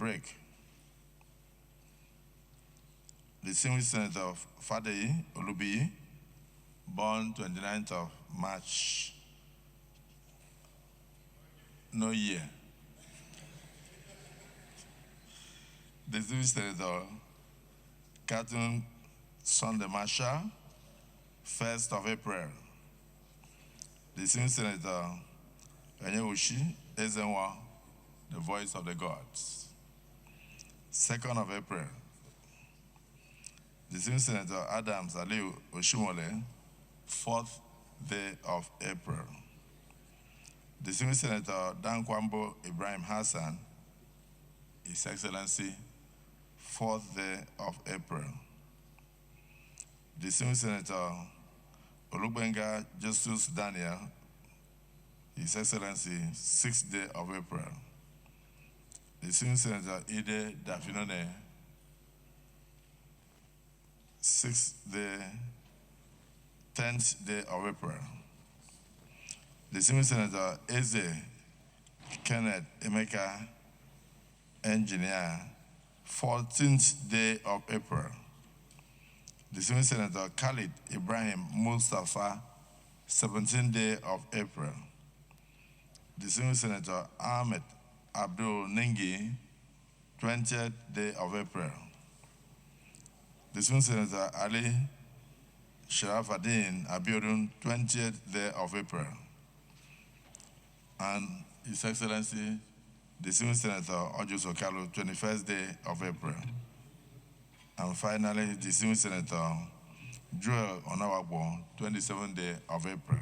break. Distinguished Senator Fadeyi Olubiyi, born 29th of March, no year. Distinguished Senator Catherine Sunday Marshall, 1st of April. Distinguished Senator Enyewushi Ezenwa, the voice of the gods, 2nd of April. Distinguished Senator Adams Aliu Oshimole, 4th day of April. Distinguished Senator Dankwambo Ibrahim Hassan, His Excellency, 4th day of April. Distinguished Senator Olubenga Justus Daniel, His Excellency, 6th day of April. Distinguished Senator Ide Dafinone, 6th day, 10th day of April. Distinguished Senator Eze Kenneth Emeka, Engineer, 14th day of April. Distinguished Senator Khalid Ibrahim Mustafa, 17th day of April. Distinguished Senator Ahmed Abdul Ningi, 20th day of April. Distinguished Senator Ali Sharafaddin Abiodun, 20th day of April. And His Excellency, Distinguished Senator Ojus Okalu, 21st day of April. And finally, Distinguished Senator Joel Onawagbo, 27th day of April.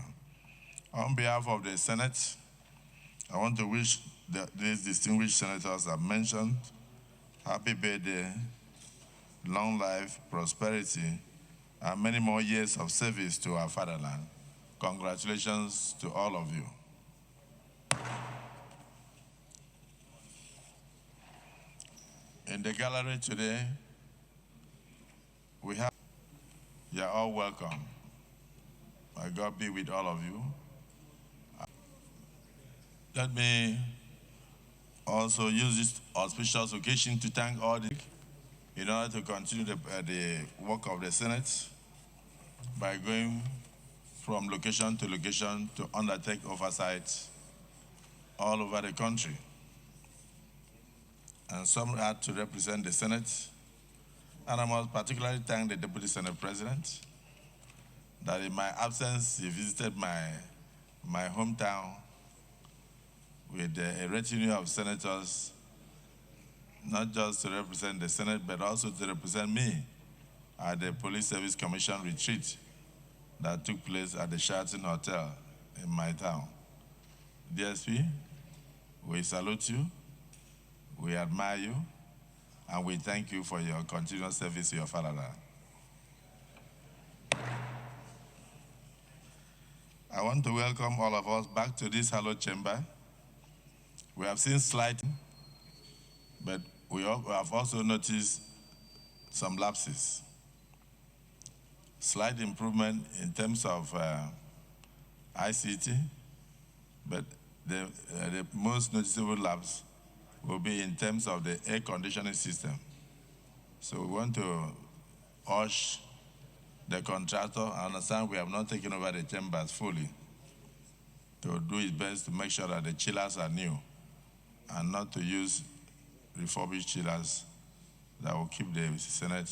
On behalf of the Senate, I want to wish these distinguished senators I've mentioned happy birthday, long life, prosperity, and many more years of service to our fatherland. Congratulations to all of you. In the gallery today, we have, you're all welcome. May God be with all of you. Let me also use this auspicious occasion to thank all the, in order to continue the work of the Senate by going from location to location to undertake oversight all over the country. And some had to represent the Senate. And I must particularly thank the Deputy Senate President that in my absence, he visited my hometown with a retinue of senators, not just to represent the Senate, but also to represent me at the Police Service Commission retreat that took place at the Sheraton Hotel in my town. DSP, we salute you, we admire you, and we thank you for your continuous service to your fatherland. I want to welcome all of us back to this hallowed chamber. We have seen slight, but we have also noticed some lapses. Slight improvement in terms of ICT, but the most noticeable lapse will be in terms of the air conditioning system. So we want to urge the contractor, I understand we have not taken over the chambers fully, to do its best to make sure that the chillers are new and not to use refurbished chillers that will keep the Senate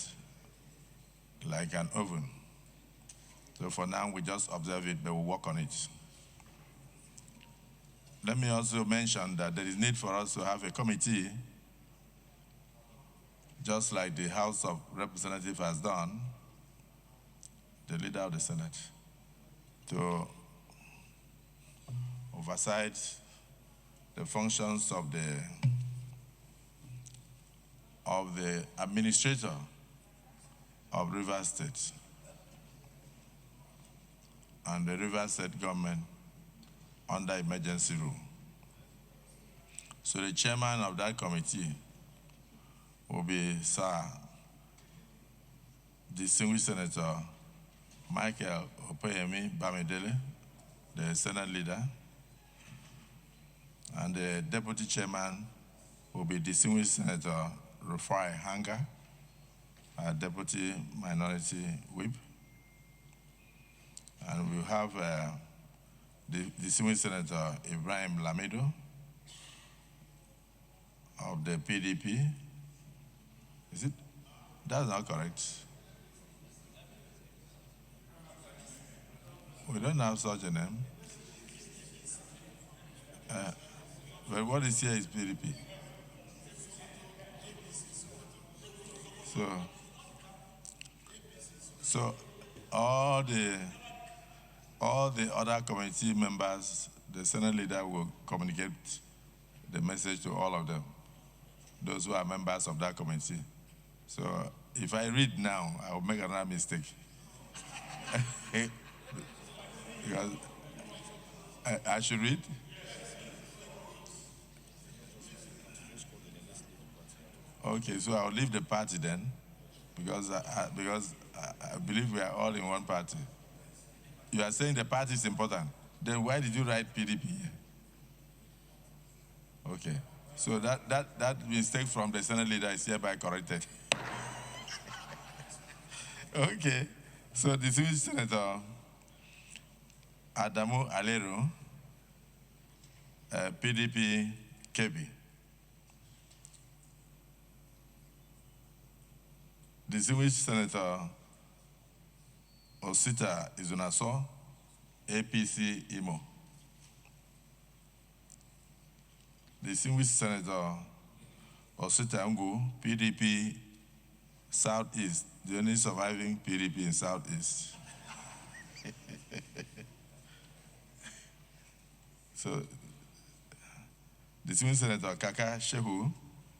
like an oven. So for now, we just observe it, but we'll work on it. Let me also mention that there is need for us to have a committee, just like the House of Representatives has done, the leader of the Senate, to oversight the functions of the administrator of Rivers State and the Rivers State government under emergency rule. So the chairman of that committee will be Sir Distinguished Senator Michael Opeyemi Bamidele, the Senate leader, and the deputy chairman will be distinguished Senator Rufai Hanga, our Deputy Minority Whip. And we'll have the distinguished Senator Ibrahim Lamido of the PDP. Is it? That's not correct. We don't have such a name. But what is here is PDP. So all the other committee members, the Senate leader will communicate the message to all of them, those who are members of that committee. So if I read now, I will make another mistake. Because I should read? Okay, so I'll leave the party then, because I believe we are all in one party. You are saying the party is important. Then why did you write PDP here? Okay, so that mistake from the Senate leader is hereby corrected. Okay, so the distinguished Senator Adamu Aleru, PDP Kebbi. Distinguished Senator Osita Izunaso, APC Imo. Distinguished Senator Osita Ngu, PDP Southeast, the only surviving PDP in Southeast. So, distinguished Senator Kaka Shehu,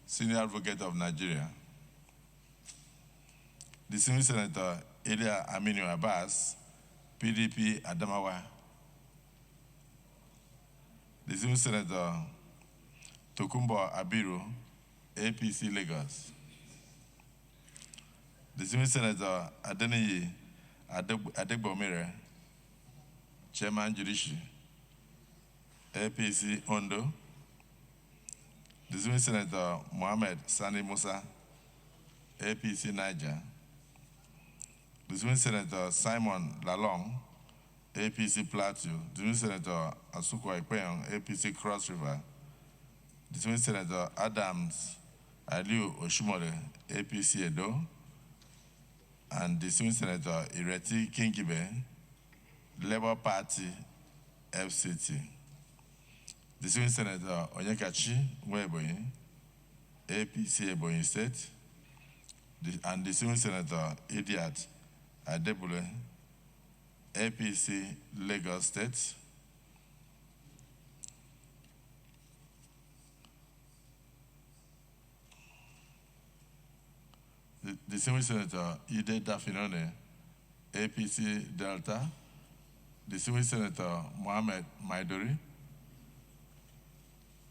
Senior Advocate of Nigeria. Distinguished Senator Elia Aminu Abbas, PDP Adamawa. Distinguished Senator Tokumbo Abiru, APC Lagos. Distinguished Senator Adeniyi Adegbomire, Chairman Judiciary, APC Ondo. Distinguished Senator Mohammed Sani Musa, APC Niger. Distinguished Senator Simon Lalong, APC Plateau. Distinguished Senator Asukwa Ikpeyong, APC Cross River. Distinguished Senator Adams Aliu Oshumole, APC Edo. And Distinguished Senator Ireti Kingibe, Labour Party, FCT. Distinguished Senator Onyekachi Nwebonyi, APC Ebonyi State. And Distinguished Senator Idiat Adebule, APC Lagos State. Distinguished Senator Ide Dafinone, APC Delta. Distinguished Senator Mohammed Maidori,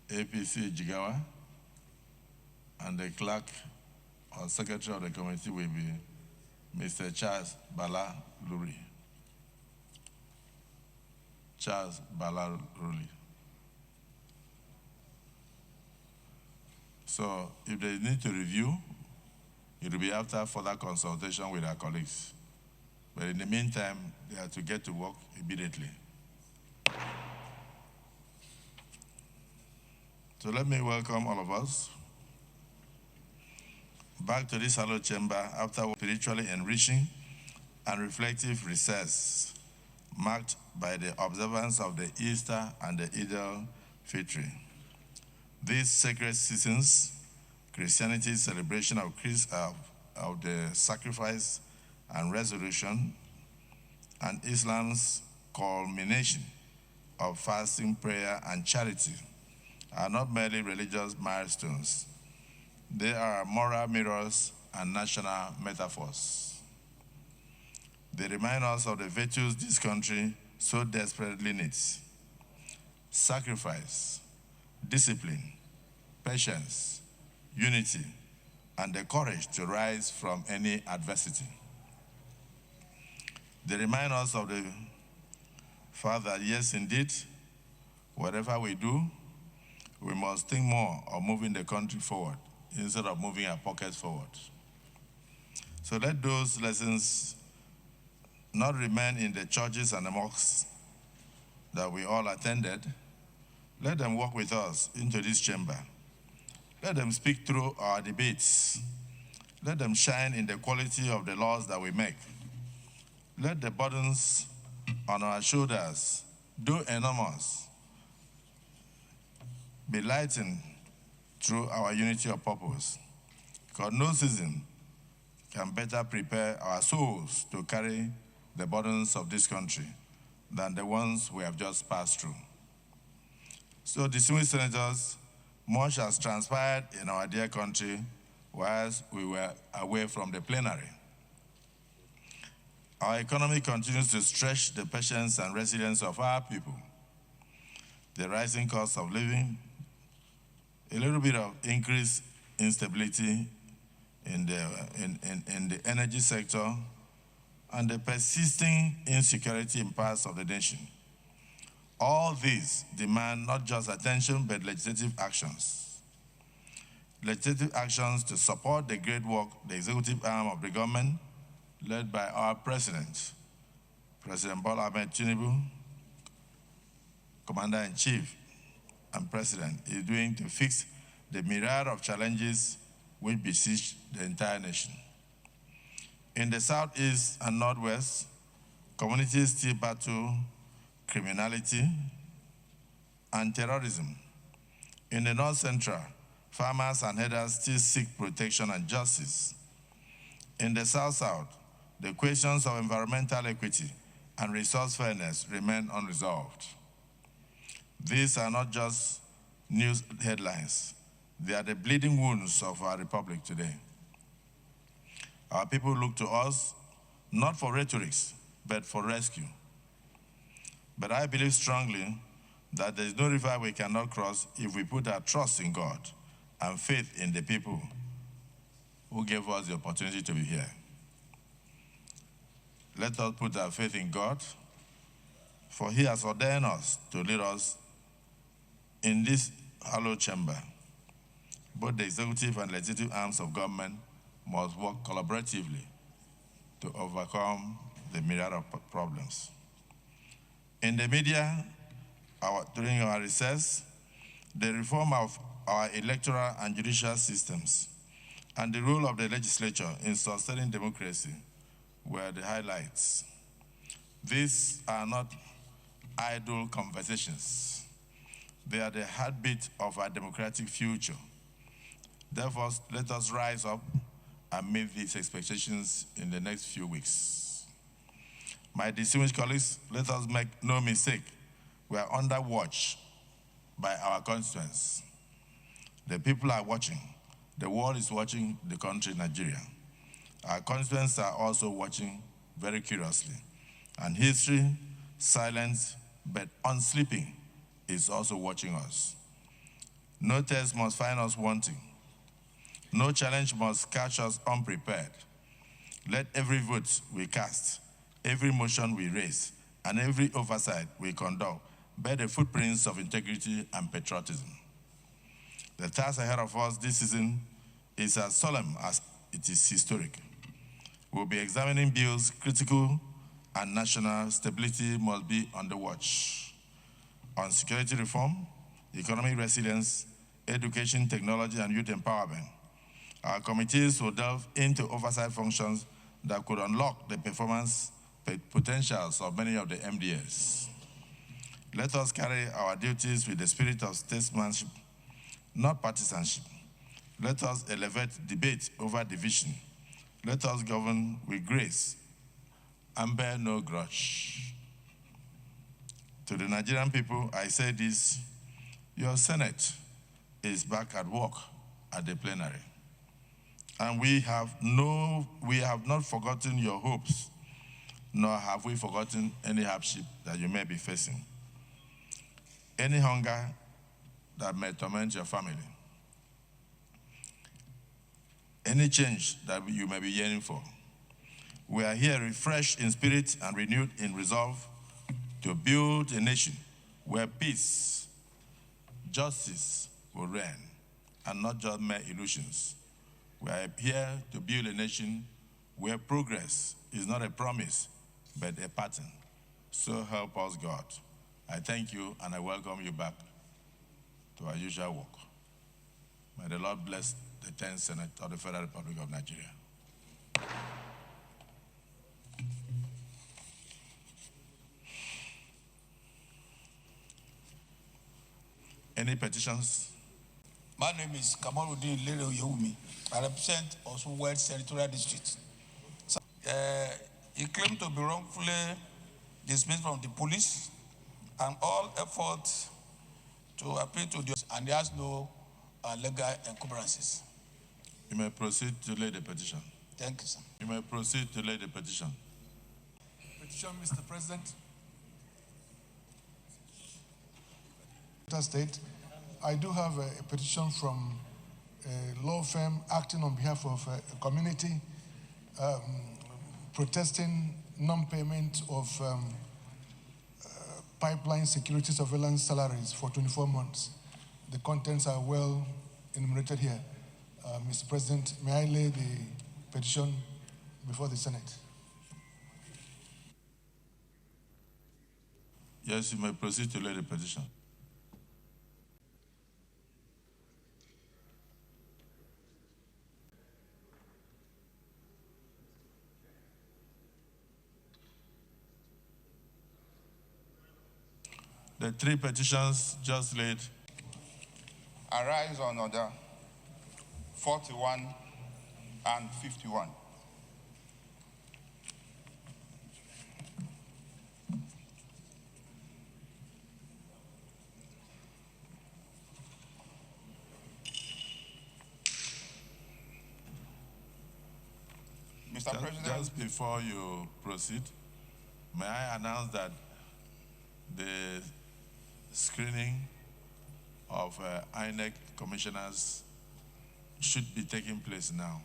APC Jigawa. And the clerk or secretary of the committee will be Mr. Charles Bala Luri. Charles Bala Luri. So if they need to review, it will be after further consultation with our colleagues. But in the meantime, they are to get to work immediately. So let me welcome all of us back to this hallowed chamber after spiritually enriching and reflective recess marked by the observance of the Easter and the Eid al-Fitr. These sacred seasons, Christianity's celebration of the sacrifice and resurrection, and Islam's culmination of fasting, prayer, and charity, are not merely religious milestones. They are moral mirrors and national metaphors. They remind us of the virtues this country so desperately needs: sacrifice, discipline, patience, unity, and the courage to rise from any adversity. They remind us of the fact that, yes, indeed, whatever we do, We must think more of moving the country forward instead of moving our pockets forward. So let those lessons not remain in the churches and the mosques that we all attended. Let them walk with us into this chamber. Let them speak through our debates. Let them shine in the quality of the laws that we make. Let the burdens on our shoulders, though enormous, be lightened through our unity of purpose. Because no season can better prepare our souls to carry the burdens of this country than the ones we have just passed through. So, distinguished senators, much has transpired in our dear country whilst we were away from the plenary. Our economy continues to stretch the patience and resilience of our people. The rising cost of living, a little bit of increased instability in the energy sector, and the persisting insecurity in parts of the nation. All these demand not just attention, but legislative actions. Legislative actions to support the great work, the executive arm of the government, led by our President, President Bola Ahmed Tinubu, Commander-in-Chief and President, is doing to fix the myriad of challenges which besiege the entire nation. In the Southeast and Northwest, communities still battle criminality and terrorism. In the North Central, farmers and herders still seek protection and justice. In the South-South, the questions of environmental equity and resource fairness remain unresolved. These are not just news headlines. They are the bleeding wounds of our republic today. Our people look to us not for rhetorics, but for rescue. But I believe strongly that there is no river we cannot cross if we put our trust in God and faith in the people who gave us the opportunity to be here. Let us put our faith in God, for He has ordained us to lead us in this hallowed chamber. Both the executive and legislative arms of government must work collaboratively to overcome the myriad of problems. In the media, during our recess, the reform of our electoral and judicial systems and the role of the legislature in sustaining democracy were the highlights. These are not idle conversations. They are the heartbeat of our democratic future. Therefore, let us rise up and meet these expectations in the next few weeks. My distinguished colleagues, let us make no mistake. We are under watch by our constituents. The people are watching. The world is watching the country, Nigeria. Our constituents are also watching very curiously. And history, silent but unsleeping, is also watching us. No test must find us wanting. No challenge must catch us unprepared. Let every vote we cast, every motion we raise, and every oversight we conduct bear the footprints of integrity and patriotism. The task ahead of us this season is as solemn as it is historic. We'll be examining bills critical and national stability must be on the watch. On security reform, economic resilience, education, technology, and youth empowerment, our committees will delve into oversight functions that could unlock the performance potentials of many of the MDAs. Let us carry our duties with the spirit of statesmanship, not partisanship. Let us elevate debate over division. Let us govern with grace and bear no grudge. To the Nigerian people, I say this: your Senate is back at work at the plenary. And we have not forgotten your hopes, nor have we forgotten any hardship that you may be facing. Any hunger that may torment your family, any change that you may be yearning for. We are here refreshed in spirit and renewed in resolve to build a nation where peace, justice will reign and not just mere illusions. We are here to build a nation where progress is not a promise, but a pattern. So help us God. I thank you and I welcome you back to our usual work. May the Lord bless the 10th Senate of the Federal Republic of Nigeria. Any petitions? My name is Kamaluddin Lere Yehumi. I represent Osun West Senatorial District. So, he claimed to be wrongfully dismissed from the police and all efforts to appeal to the and he has no legal encumbrances. You may proceed to lay the petition. Thank you, sir. You may proceed to lay the petition. Petition, Mr. President. State, I do have a petition from a law firm acting on behalf of a community protesting non-payment of pipeline security surveillance salaries for 24 months. The contents are well enumerated here. Mr. President, may I lay the petition before the Senate? Yes, you may proceed to lay the petition. The three petitions just laid arise on order 41 and 51. Mr. President. Just before you proceed, may I announce that the screening of INEC commissioners should be taking place now.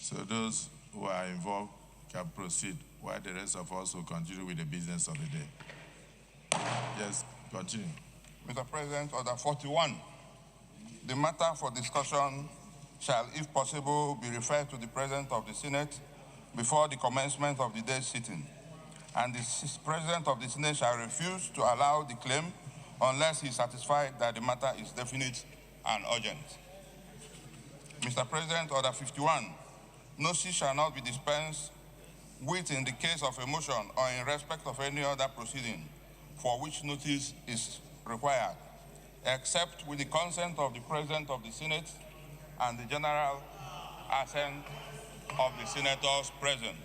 So those who are involved can proceed while the rest of us will continue with the business of the day. Yes, continue. Mr. President, Order 41. The matter for discussion shall, if possible, be referred to the President of the Senate before the commencement of the day's sitting. And the President of the Senate shall refuse to allow the claim unless he is satisfied that the matter is definite and urgent. Mr. President, Order 51. Notice shall not be dispensed with in the case of a motion or in respect of any other proceeding for which notice is required, except with the consent of the President of the Senate and the general assent of the senators present.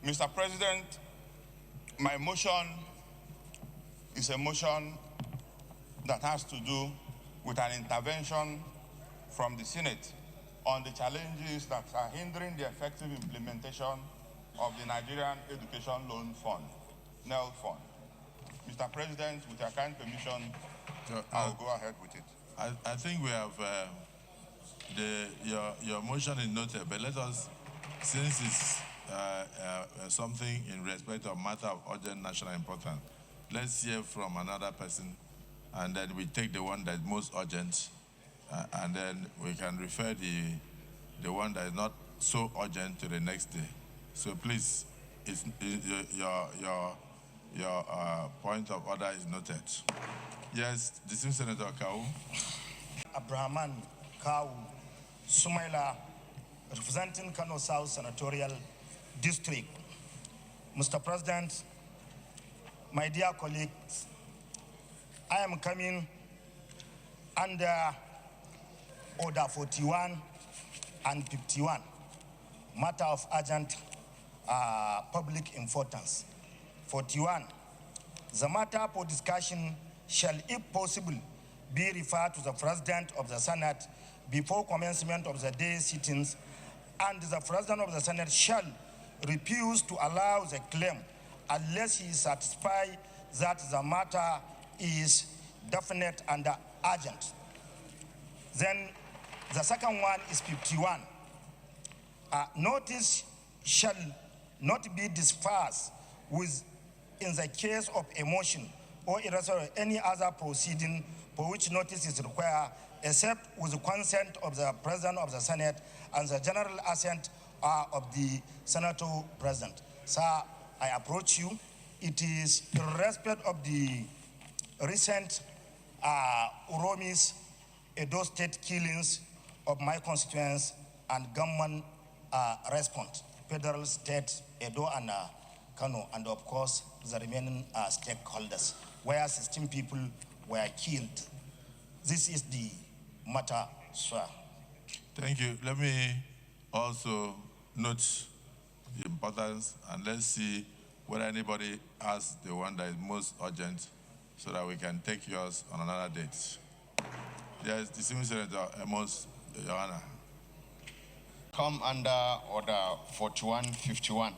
Mr. President, my motion is a motion that has to do with an intervention from the Senate on the challenges that are hindering the effective implementation of the Nigerian Education Loan Fund, NEL Fund. Mr. President, with your kind permission, I'll go ahead with it. I think we have, your motion is noted, but let us, since it's something in respect of matter of urgent national importance, let's hear from another person, and then we take the one that's most urgent, and then we can refer the one that is not so urgent to the next day. So please, your point of order is noted. Yes, distinguished Senator Kau. Abrahaman Kau Sumaila, representing Kano South Senatorial District. Mr. President, my dear colleagues, I am coming under Order 41 and 51, matter of urgent public importance. 41, the matter for discussion shall, if possible, be referred to the President of the Senate before commencement of the day's sittings, and the President of the Senate shall refuse to allow the claim unless he is satisfied that the matter is definite and urgent. Then the second one is 51. Notice shall not be dispersed with in the case of a motion or irresolute any other proceeding for which notice is required, except with the consent of the President of the Senate and the general assent of the Senator President. Sir, I approach you. It is in respect of the recent Uromi's Edo State killings of my constituents and government response, federal, state, Edo and Kano, and of course the remaining stakeholders, where 16 people were killed. This is the matter, sir. Thank you. Let me also note the importance, and let's see whether anybody has the one that is most urgent so that we can take yours on another date. Yes, distinguished Senator Amos, Your Honor. Come under Order 4151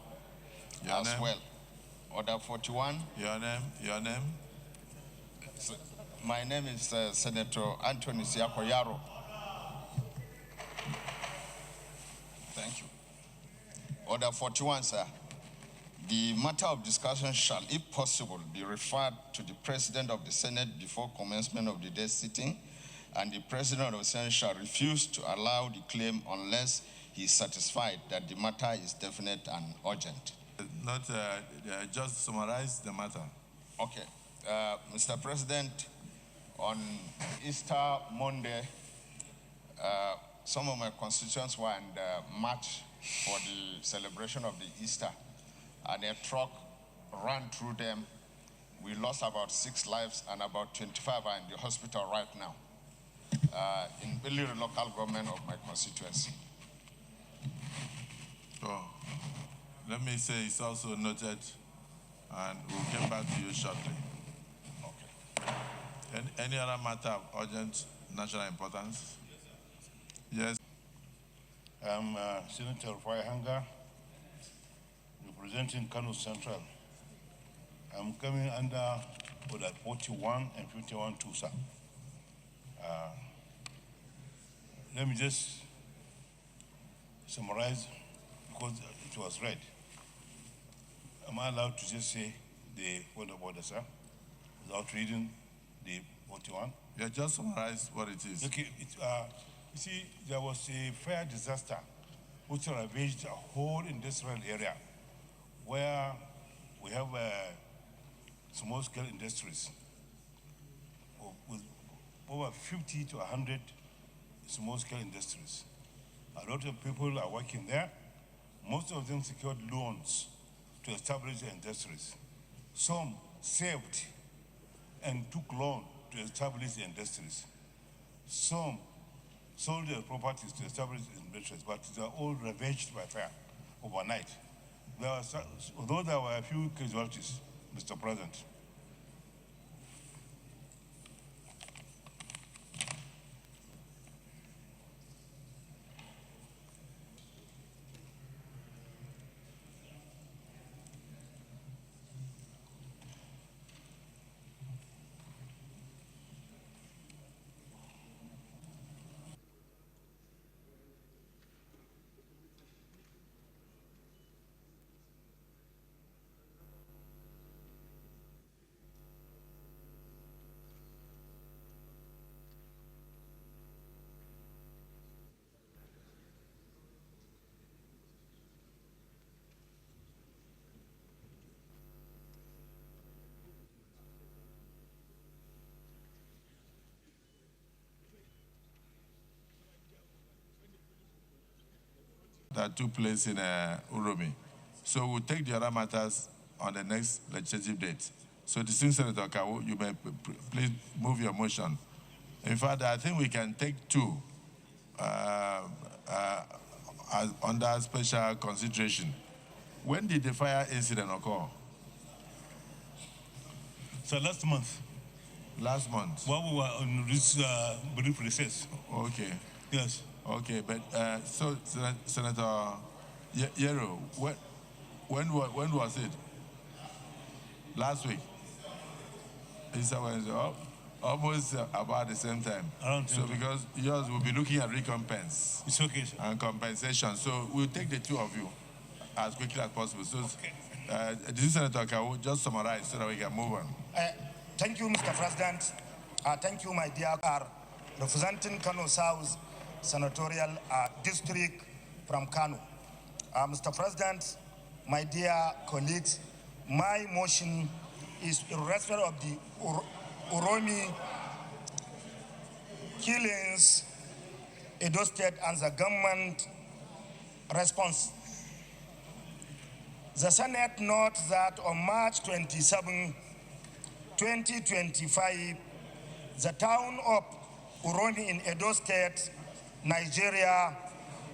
Your as name? well. Order 41. Your name? Your name? My name is Senator Anthony Siako-Yaro. Thank you. Order 41, sir. The matter of discussion shall, if possible, be referred to the President of the Senate before commencement of the day's sitting, and the President of the Senate shall refuse to allow the claim unless he is satisfied that the matter is definite and urgent. Not just summarize the matter. Okay. Mr. President, on Easter Monday, some of my constituents were in the march for the celebration of the Easter, and a truck ran through them. We lost about 6 lives, and about 25 are in the hospital right now in Plenary local government of my constituency. Oh, let me say it's also noted, and we'll get back to you shortly. Okay. Any other matter of urgent national importance? Yes. I'm Senator Rufai Hanga, representing Kano Central. I'm coming under Order 41 and 51 too, sir. Let me just summarize because it was read. Am I allowed to just say the point of order, sir, without reading the 41? Yeah, just summarize what it is. Okay, you see, there was a fire disaster which ravaged a whole industrial area where we have small-scale industries with over 50 to 100 small-scale industries. A lot of people are working there. Most of them secured loans to establish their industries. Some saved and took loan to establish the industries. Some sold their properties to establish the industries, but they are all ravaged by fire overnight. Although there were a few casualties, Mr. President. That took place in Uromi. So we'll take the other matters on the next legislative date. So, distinguished Senator Kawu, you may please move your motion. In fact, I think we can take 2 under special consideration. When did the fire incident occur? So last month, Last month. while we were on this brief recess. Okay. Yes. Okay, but so Senator Yero, when was it? Last week. It's almost about the same time. So because yours will be looking at recompense. It's okay, sir. And compensation. So we'll take the 2 of you as quickly as possible. So, Okay. this is Senator Kawu, just summarize so that we can move on. Thank you, Mr. President. Thank you, my dear representing Kano South Senatorial District from Kano. Mr. President, my dear colleagues, my motion is in respect of the Oromi killings, Edo State, and the government response. The Senate notes that on March 27, 2025, the town of Oromi in Edo State, Nigeria,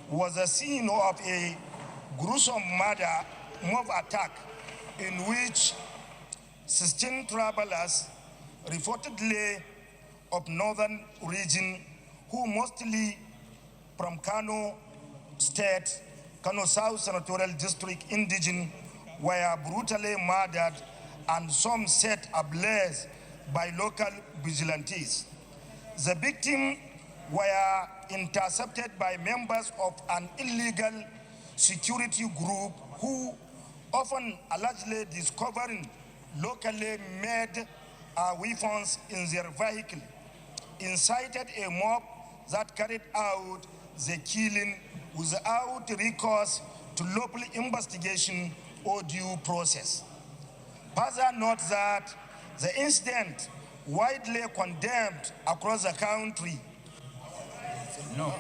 was the scene of a gruesome mob attack in which 16 travelers, reportedly of northern region, who mostly from Kano State, Kano South Senatorial District indigenous, were brutally murdered and some set ablaze by local vigilantes. The victims were intercepted by members of an illegal security group who, often allegedly discovering locally made weapons in their vehicle, incited a mob that carried out the killing without recourse to local investigation or due process. Further note that the incident, widely condemned across the country, no.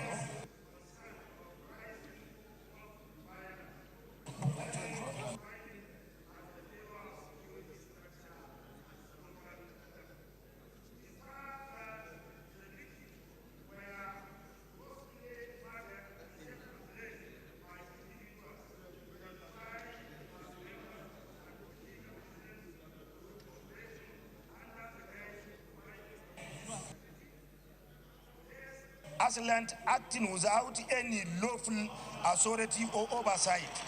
Assailant acting without any lawful authority or oversight,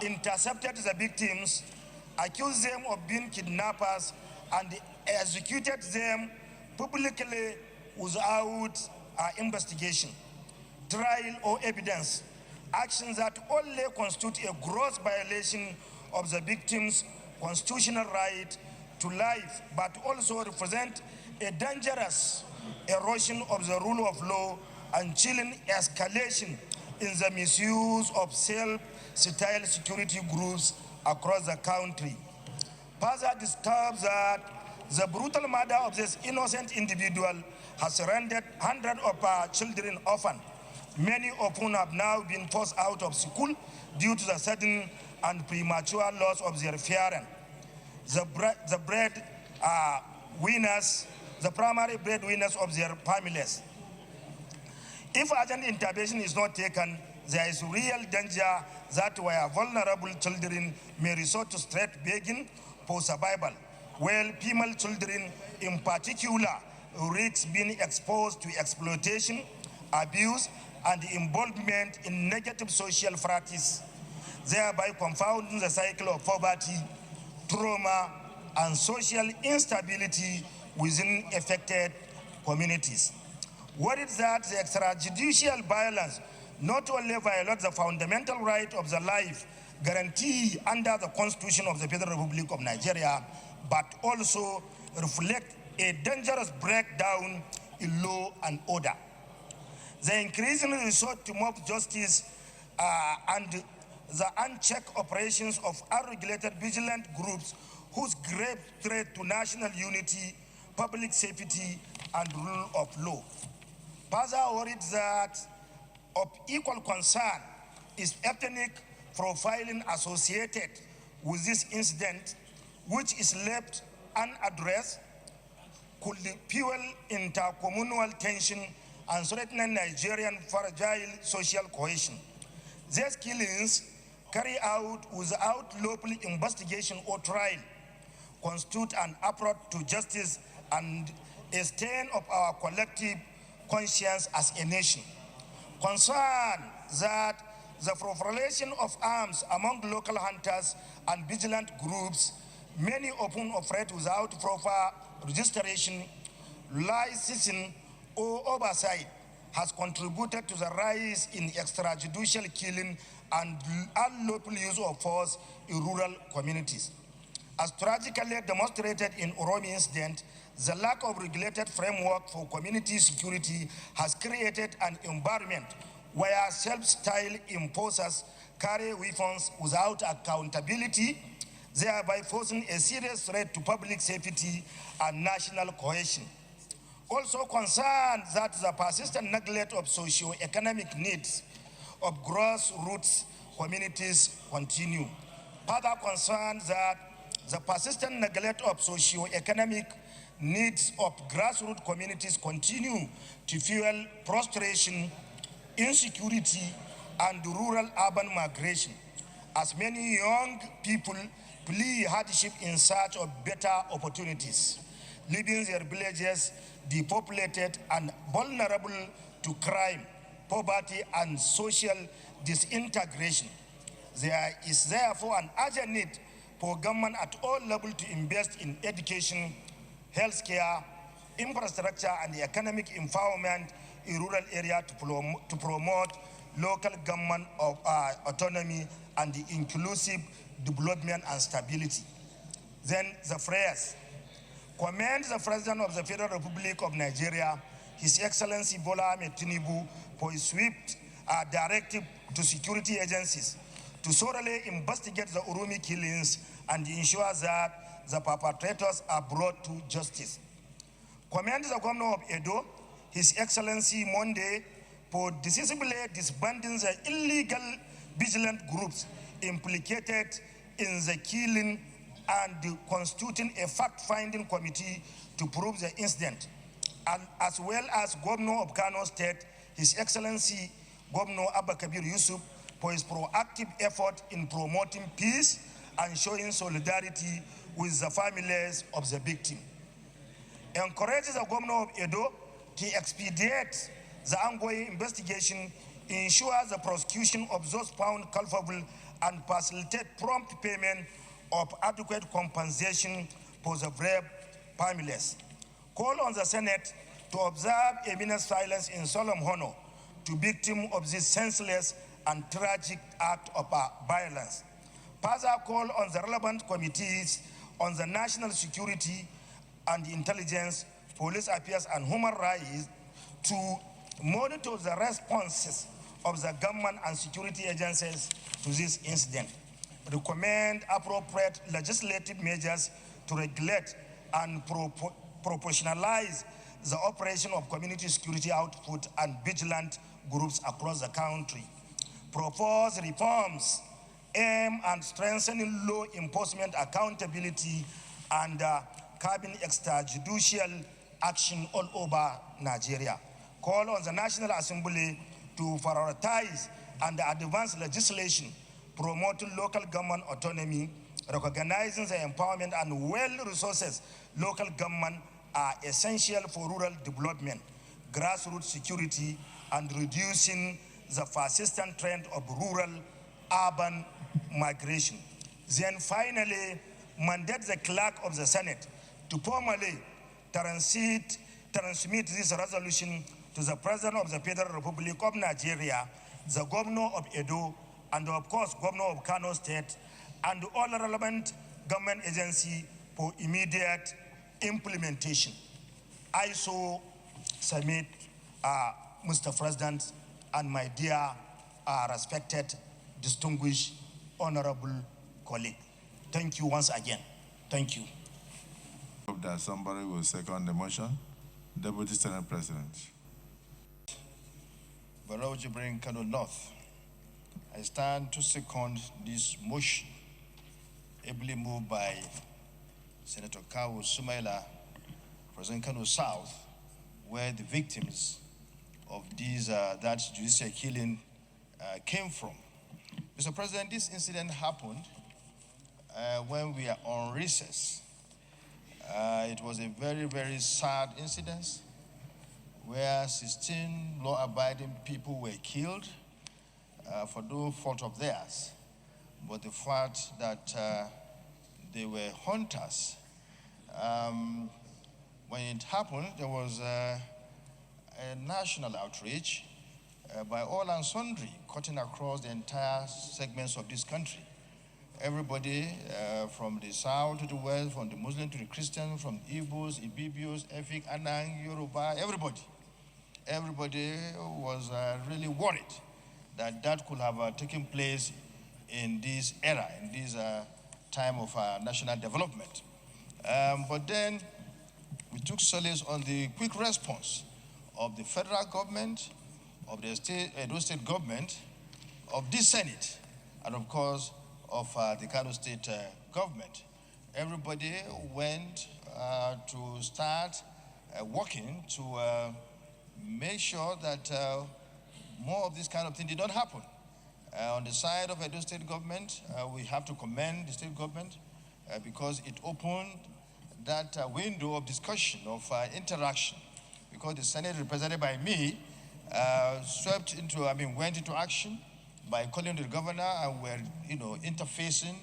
intercepted the victims, accused them of being kidnappers, and executed them publicly without investigation, trial, or evidence, actions that only constitute a gross violation of the victim's constitutional right to life, but also represent a dangerous erosion of the rule of law and chilling escalation in the misuse of self-styled security groups across the country. Further disturbs that the brutal murder of this innocent individual has rendered hundreds of children orphan, many of whom have now been forced out of school due to the sudden and premature loss of their parents. The primary breadwinners of their families. If urgent intervention is not taken, there is real danger that where vulnerable children may resort to straight begging for survival, while female children in particular risk being exposed to exploitation, abuse, and involvement in negative social practice, thereby confounding the cycle of poverty, trauma, and social instability within affected communities. What is that the extrajudicial violence not only violates the fundamental right of the life guaranteed under the Constitution of the Federal Republic of Nigeria, but also reflect a dangerous breakdown in law and order. The increasing resort to mob justice and the unchecked operations of unregulated vigilant groups whose grave threat to national unity, public safety, and rule of law. Further worried that of equal concern is ethnic profiling associated with this incident, which is left unaddressed, could fuel intercommunal tension and threaten Nigerian fragile social cohesion. These killings, carried out without local investigation or trial, constitute an approach to justice and a stain of our collective conscience as a nation. Concern that the proliferation of arms among local hunters and vigilant groups, many of whom operate without proper registration, licensing, or oversight, has contributed to the rise in extrajudicial killing and unlawful use of force in rural communities. As tragically demonstrated in Oromi incident, the lack of regulated framework for community security has created an environment where self-styled enforcers carry weapons without accountability, thereby posing a serious threat to public safety and national cohesion. Also concerned that the persistent neglect of socio-economic needs of grassroots communities continue. Further concerned that the persistent neglect of socio-economic needs of grassroots communities continue to fuel prostration, insecurity, and rural-urban migration, as many young people flee hardship in search of better opportunities, leaving their villages depopulated and vulnerable to crime, poverty, and social disintegration. There is therefore an urgent need for government at all levels to invest in education, healthcare, infrastructure, and economic empowerment in rural areas to promote local government of autonomy and the inclusive development and stability. Then the phrase, commend the President of the Federal Republic of Nigeria, His Excellency Bola Ahmed Tinubu, for his swift directive to security agencies to thoroughly investigate the Urumi killings and ensure that the perpetrators are brought to justice. Commend the Governor of Edo, His Excellency Monday, for decisively disbanding the illegal vigilant groups implicated in the killing and constituting a fact-finding committee to prove the incident, and as well as Governor of Kano State, His Excellency Governor Abba Kabir Yusuf, for his proactive effort in promoting peace and showing solidarity with the families of the victim. Encourages the Governor of Edo to expedite the ongoing investigation, ensure the prosecution of those found culpable, and facilitate prompt payment of adequate compensation for the brave families. Call on the Senate to observe a minute's silence in solemn honor to victims of this senseless and tragic act of violence. Further call on the relevant committees on the national security and intelligence, police affairs, and human rights to monitor the responses of the government and security agencies to this incident. Recommend appropriate legislative measures to regulate and proportionalize the operation of community security output and vigilant groups across the country. Propose reforms aimed at strengthening law enforcement accountability and curbing extrajudicial action all over Nigeria. Call on the National Assembly to prioritize and advance legislation promoting local government autonomy, recognizing the empowerment and well-resources local government are essential for rural development, grassroots security, and reducing the persistent trend of rural-urban migration. Then finally, mandate the clerk of the Senate to formally transmit this resolution to the President of the Federal Republic of Nigeria, the Governor of Edo, and of course, Governor of Kano State, and all relevant government agencies for immediate implementation. I so submit, Mr. President, and my dear respected, distinguished, honorable colleague. Thank you once again. Thank you. Hope that somebody will second the motion. Deputy Senate President. Barrow Jibrin Kano North. I stand to second this motion, ably moved by Senator Kawu Sumaila, President Kano South, where the victims of that judicial killing came from. Mr. President, this incident happened when we are on recess. It was a very, very sad incident where 16 law-abiding people were killed for no fault of theirs, but the fact that they were hunters. When it happened, there was a national outrage by all and sundry, cutting across the entire segments of this country. everybody from the south to the west, from the Muslim to the Christian, from Igbos, Ibibios, Efik, Anang, Yoruba, everybody. Everybody was really worried that that could have taken place in this era, in this time of national development. But then we took solace on the quick response of the federal government, of the Edo State government, of this Senate, and of course, of the Kano State government. Everybody went to start working to make sure that more of this kind of thing did not happen. On the side of Edo State government, we have to commend the state government because it opened that window of discussion, of interaction, because the Senate represented by me went into action by calling the governor, and we're, interfacing,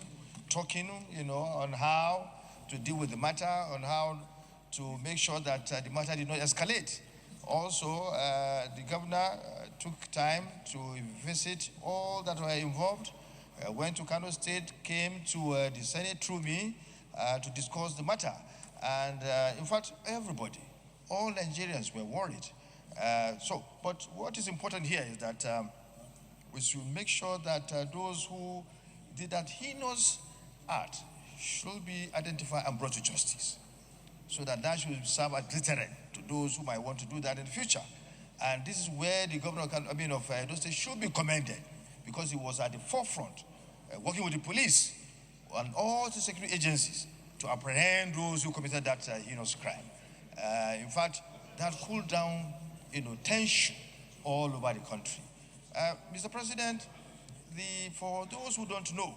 talking, on how to deal with the matter, on how to make sure that the matter did not escalate. Also, the governor took time to visit all that were involved, went to Kano State, came to the Senate through me to discuss the matter. And in fact, everybody, all Nigerians were worried. But what is important here is that we should make sure that those who did that heinous act should be identified and brought to justice, so that should serve as deterrent to those who might want to do that in the future. And this is where the governor of Edo State should be commended, because he was at the forefront, working with the police and all the security agencies to apprehend those who committed that heinous crime. In fact, that cooled down tension all over the country. Mr. President, for those who don't know,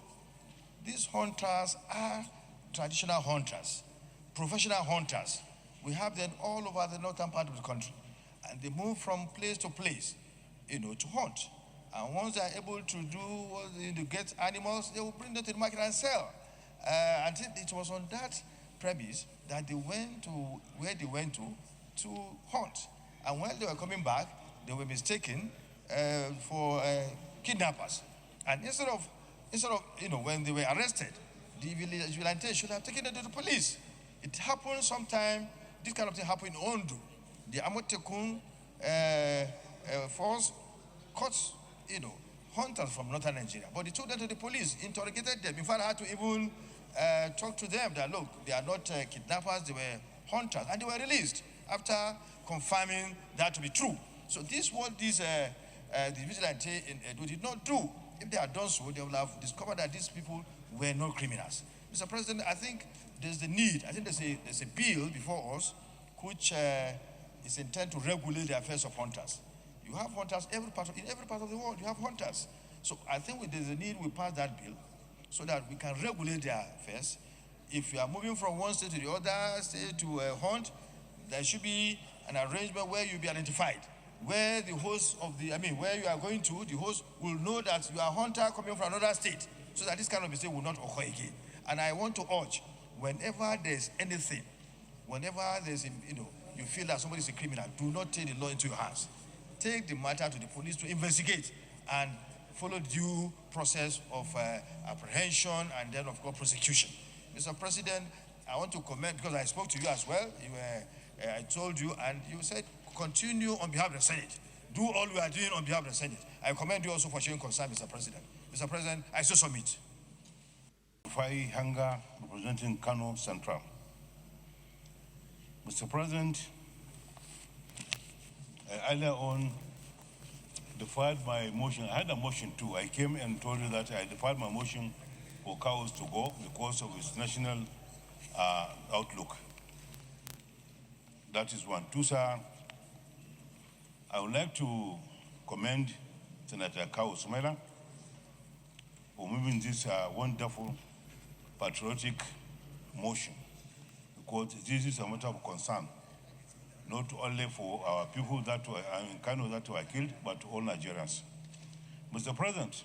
these hunters are traditional hunters, professional hunters. We have them all over the northern part of the country, and they move from place to place, to hunt. And once they are able to get animals, they will bring them to the market and sell. And it was on that premise that they went to where they went to hunt. And when they were coming back, they were mistaken for kidnappers. And instead of when they were arrested, the vigilantes should have taken them to the police. It happened sometime. This kind of thing happened in Ondo. The Amotekun force caught hunters from northern Nigeria, but they took them to the police, interrogated them. In fact, I had to even talk to them that, look, they are not kidnappers, they were hunters, and they were released after confirming that to be true. So this is what the vigilante in Edo did not do. If they had done so, they would have discovered that these people were not criminals. Mr. President, I think there's the need. I think there's a bill before us which is intended to regulate the affairs of hunters. You have hunters in every part of the world. You have hunters. So I think there's a need we pass that bill so that we can regulate their affairs. If you are moving from one state to the other state to hunt, there should be an arrangement where you'll be identified, where the host of where you are going to, the host will know that you are a hunter coming from another state, so that this kind of mistake will not occur again. And I want to urge, whenever there's anything, whenever there's you feel that somebody is a criminal, do not take the law into your hands. Take the matter to the police to investigate and follow due process of apprehension and then, of course, prosecution. Mr. President, I want to comment because I spoke to you as well. I told you, and you said continue on behalf of the Senate. Do all we are doing on behalf of the Senate. I commend you also for showing concern, Mr. President. Mr. President, I so submit. Fai Hanga, representing Kano Central. Mr. President, I earlier on deferred my motion. I had a motion too. I came and told you that I deferred my motion for cows to go because of its national outlook. That is one. Two, sir, I would like to commend Senator Kawu Sumaila for moving this wonderful patriotic motion, because this is a matter of concern, not only for our people that were in Kano that were killed, but all Nigerians. Mr. President,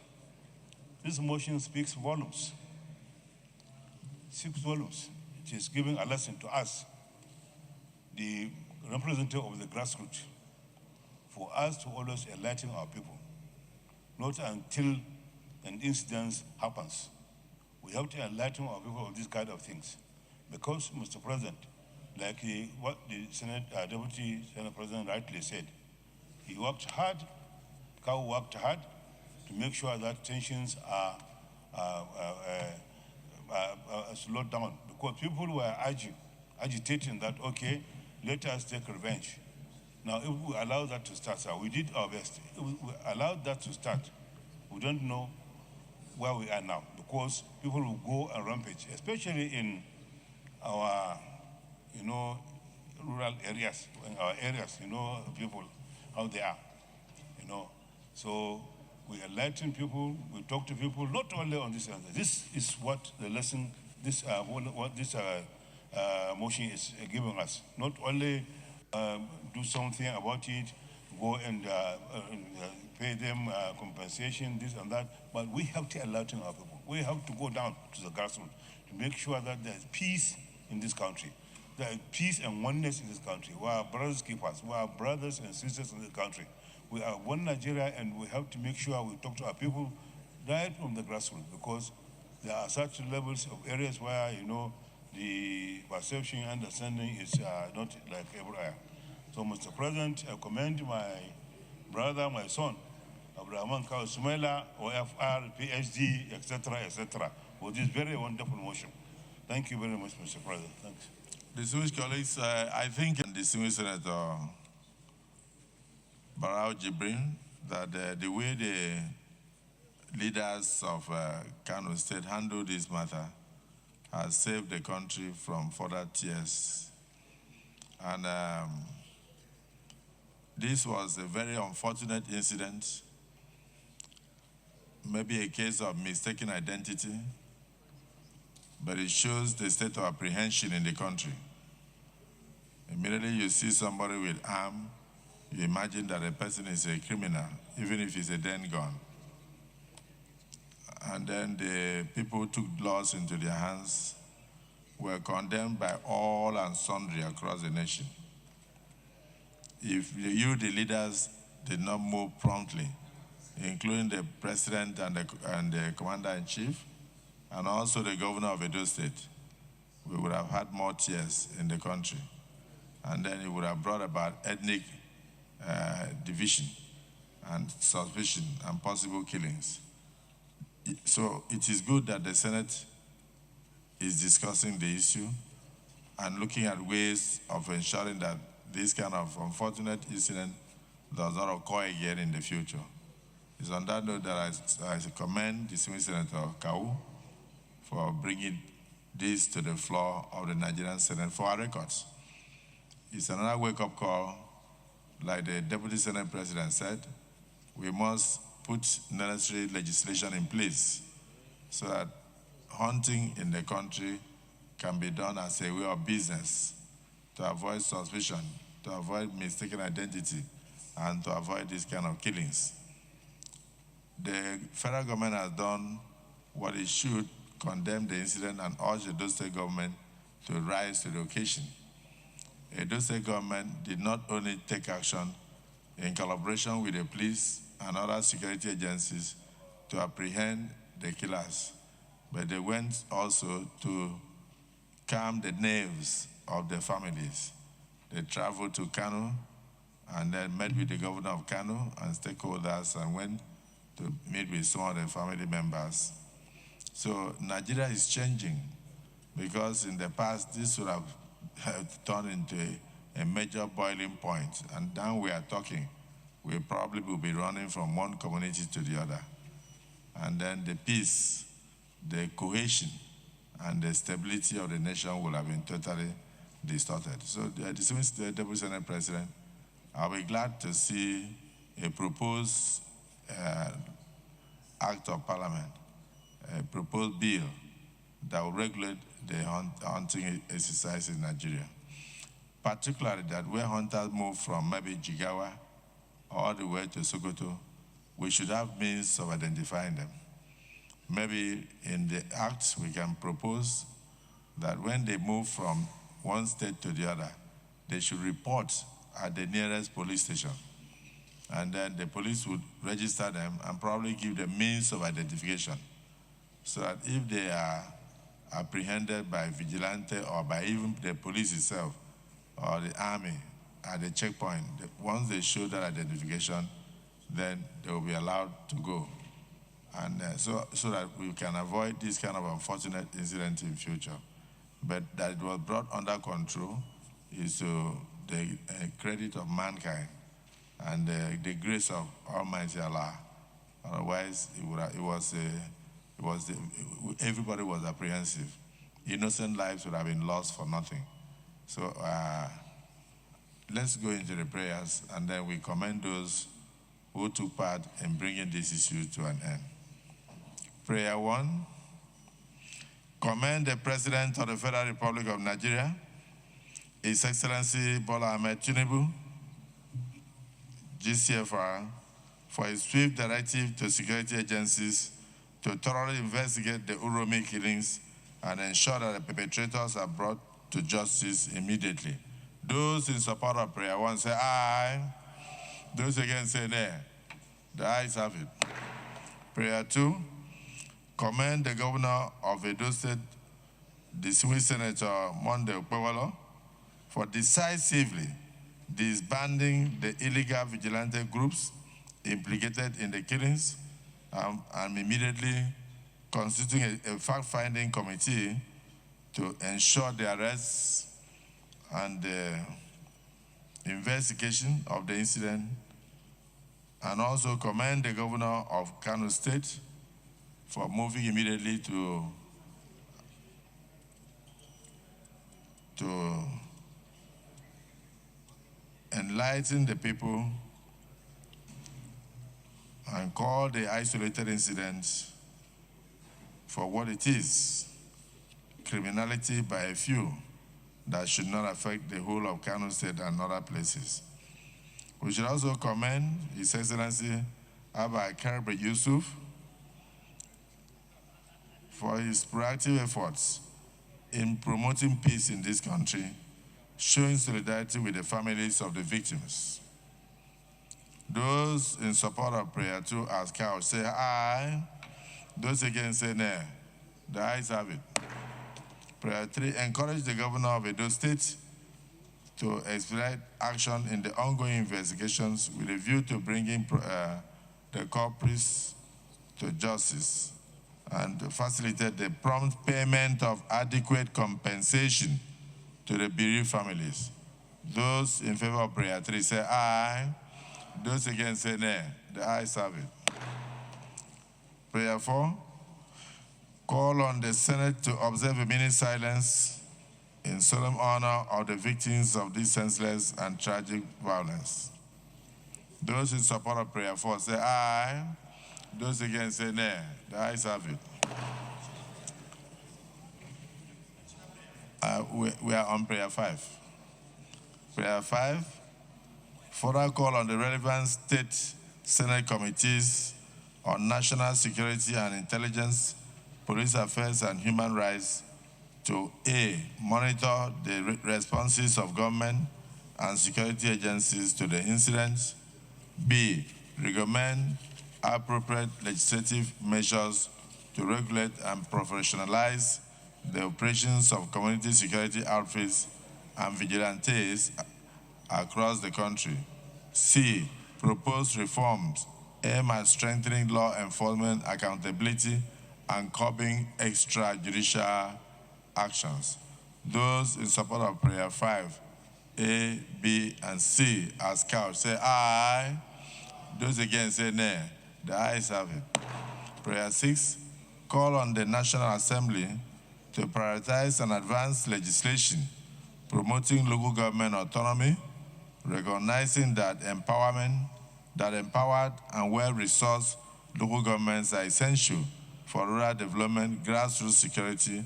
this motion speaks volumes. 6 volumes. It is giving a lesson to us, the representative of the grassroots, for us to always enlighten our people, not until an incident happens. we have to enlighten our people of these kind of things. Because, Mr. President, like what the Deputy Senate President rightly said, he worked hard, Cow worked hard to make sure that tensions are slowed down, because people were agitating that, okay, let us take revenge. Now, if we allow that to start, sir, we did our best. If we allowed that to start, we don't know where we are now, because people will go and rampage, especially in our, rural areas, in our areas, people, how they are, So we enlighten people, we talk to people, not only on this answer. This is what the lesson, what this motion is giving us. Not only do something about it, go and pay them compensation, this and that, but we have to enlighten our people. We have to go down to the grassroots to make sure that there's peace in this country. There is peace and oneness in this country. We are brothers keepers. We are brothers and sisters in this country. We are one Nigeria, and we have to make sure we talk to our people right from the grassroots, because there are such levels of areas where, the perception and understanding is not like everywhere. So, Mr. President, I commend my brother, my son, Abaribe Sumaila, OFR, PhD, etc., for this very wonderful motion. Thank you very much, Mr. President. Thanks. Distinguished colleagues, I think distinguished Senator Barao Jibrin, that the way the leaders of Kano State handled this matter has saved the country from further tears. And this was a very unfortunate incident, maybe a case of mistaken identity, but it shows the state of apprehension in the country. Immediately you see somebody with arm, you imagine that a person is a criminal, even if it's a den gun. And then the people who took laws into their hands were condemned by all and sundry across the nation. If you, the leaders, did not move promptly, including the president and the commander-in-chief, and also the governor of Edo State, we would have had more tears in the country. And then it would have brought about ethnic division and suspicion and possible killings. So it is good that the Senate is discussing the issue and looking at ways of ensuring that this kind of unfortunate incident does not occur again in the future. It's on that note that I commend distinguished Senator Kau for bringing this to the floor of the Nigerian Senate for our records. It's another wake-up call. Like the Deputy Senate President said, we must put necessary legislation in place so that hunting in the country can be done as a way of business to avoid suspicion, to avoid mistaken identity, and to avoid these kind of killings. The federal government has done what it should, condemn the incident and urge the Edo State government to rise to the occasion. The Edo State government did not only take action in collaboration with the police and other security agencies to apprehend the killers, but they went also to calm the nerves of the families. They traveled to Kano and then met with the governor of Kano and stakeholders and went to meet with some of the family members. So Nigeria is changing, because in the past this would have turned into a major boiling point, and now we are talking, we probably will be running from one community to the other. And then the peace, the cohesion, and the stability of the nation will have been totally distorted. So the distinguished Deputy Senate President, I'll be glad to see a proposed act of parliament, a proposed bill that will regulate the hunting exercise in Nigeria. Particularly that where hunters move from maybe Jigawa all the way to Sokoto, we should have means of identifying them. Maybe in the act we can propose that when they move from one state to the other, they should report at the nearest police station. And then the police would register them and probably give them means of identification so that if they are apprehended by vigilante or by even the police itself or the army at the checkpoint, once they show that identification, then they will be allowed to go. And so that we can avoid this kind of unfortunate incident in future. But that it was brought under control is to the credit of mankind and the grace of Almighty Allah. Otherwise, everybody was apprehensive. Innocent lives would have been lost for nothing. So let's go into the prayers, and then we commend those who took part in bringing this issue to an end. Prayer 1. Commend the President of the Federal Republic of Nigeria, His Excellency Bola Ahmed Tinubu, GCFR, for his swift directive to security agencies to thoroughly investigate the Uromi killings and ensure that the perpetrators are brought to justice immediately. Those in support of prayer 1 say aye. Those against say nay. The ayes have it. Prayer 2. Commend the Governor of Edo State, distinguished Senator Monday Okpewolo, for decisively disbanding the illegal vigilante groups implicated in the killings and immediately constituting a fact-finding committee to ensure the arrests and the investigation of the incident, and also commend the Governor of Kano State for moving immediately to enlighten the people and call the isolated incident for what it is, criminality by a few that should not affect the whole of Kano State and other places. We should also commend His Excellency Abaribe Yusuf for his proactive efforts in promoting peace in this country, showing solidarity with the families of the victims. Those in support of prayer 2 as couch say aye. Those against say nay. The ayes have it. Prayer 3, encourage the Governor of Edo State to expedite action in the ongoing investigations with a view to bringing the culprits to justice and to facilitate the prompt payment of adequate compensation to the bereaved families. Those in favor of prayer 3 say aye. Those against say nay. The ayes have it. Prayer 4, call on the Senate to observe a minute silence in solemn honor of the victims of this senseless and tragic violence. Those in support of prayer 4 say aye. Those against say nay. The ayes have it. We are on prayer 5. Prayer 5, further call on the relevant state Senate committees on national security and intelligence, police affairs and human rights to A, monitor the responses of government and security agencies to the incident, B, recommend appropriate legislative measures to regulate and professionalize the operations of community security outfits and vigilantes across the country. C, propose reforms aimed at strengthening law enforcement accountability and curbing extrajudicial actions. Those in support of prayer 5, A, B, and C as couch say aye. Those against say nay. The ayes have it. Prayer 6, call on the National Assembly to prioritize and advance legislation promoting local government autonomy, recognizing that empowered and well-resourced local governments are essential for rural development, grassroots security,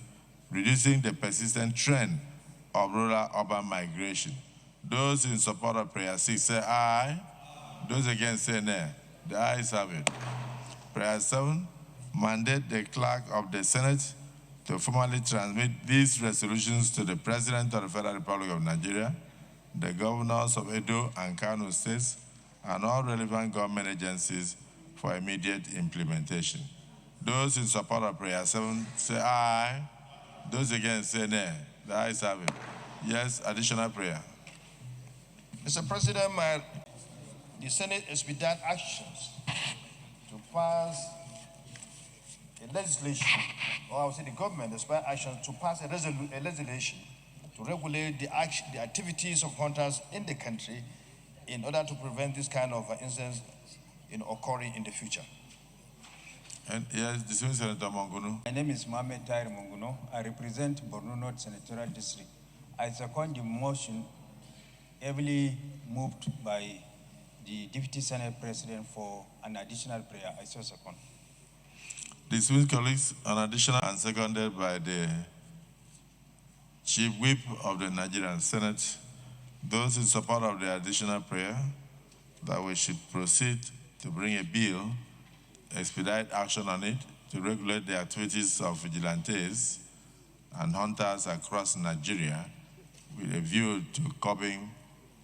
reducing the persistent trend of rural-urban migration. Those in support of prayer 6 say aye. Those against say nay. The ayes have it. Prayer 7, mandate the clerk of the Senate to formally transmit these resolutions to the President of the Federal Republic of Nigeria, the governors of Edo and Kano states, and all relevant government agencies for immediate implementation. Those in support of prayer 7 say aye. Those against say nay. The ayes have it. Yes, additional prayer. Mr. President, the Senate expedite actions to pass a legislation, or I would say the government expedite actions to pass a legislation to regulate the activities of hunters in the country in order to prevent this kind of incidents occurring in the future. And yes, the Senator Monguno. My name is Mohamed Tahir Monguno. I represent Borno North Senatorial District. I second the motion heavily moved by the Deputy Senate President for an additional prayer. I so second. Dismissed colleagues, an additional and seconded by the Chief Whip of the Nigerian Senate. Those in support of the additional prayer that we should proceed to bring a bill, expedite action on it to regulate the activities of vigilantes and hunters across Nigeria with a view to curbing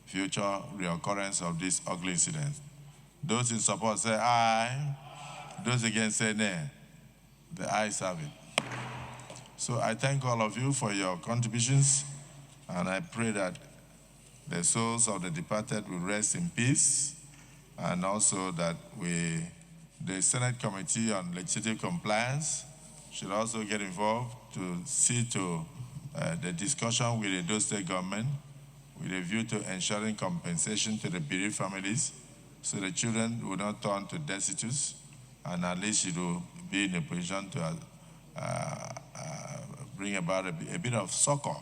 future reoccurrence of this ugly incident. Those in support say aye. Those against say nay. The ayes have it. So I thank all of you for your contributions, and I pray that the souls of the departed will rest in peace, and also that the Senate Committee on Legislative Compliance should also get involved to see to the discussion with the Edo State government with a view to ensuring compensation to the bereaved families so the children will not turn to destitutes, and at least it will be in a position to bring about a bit of succor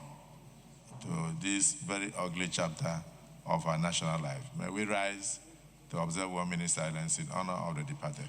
to this very ugly chapter of our national life. May we rise to observe 1 minute silence in honor of the departed.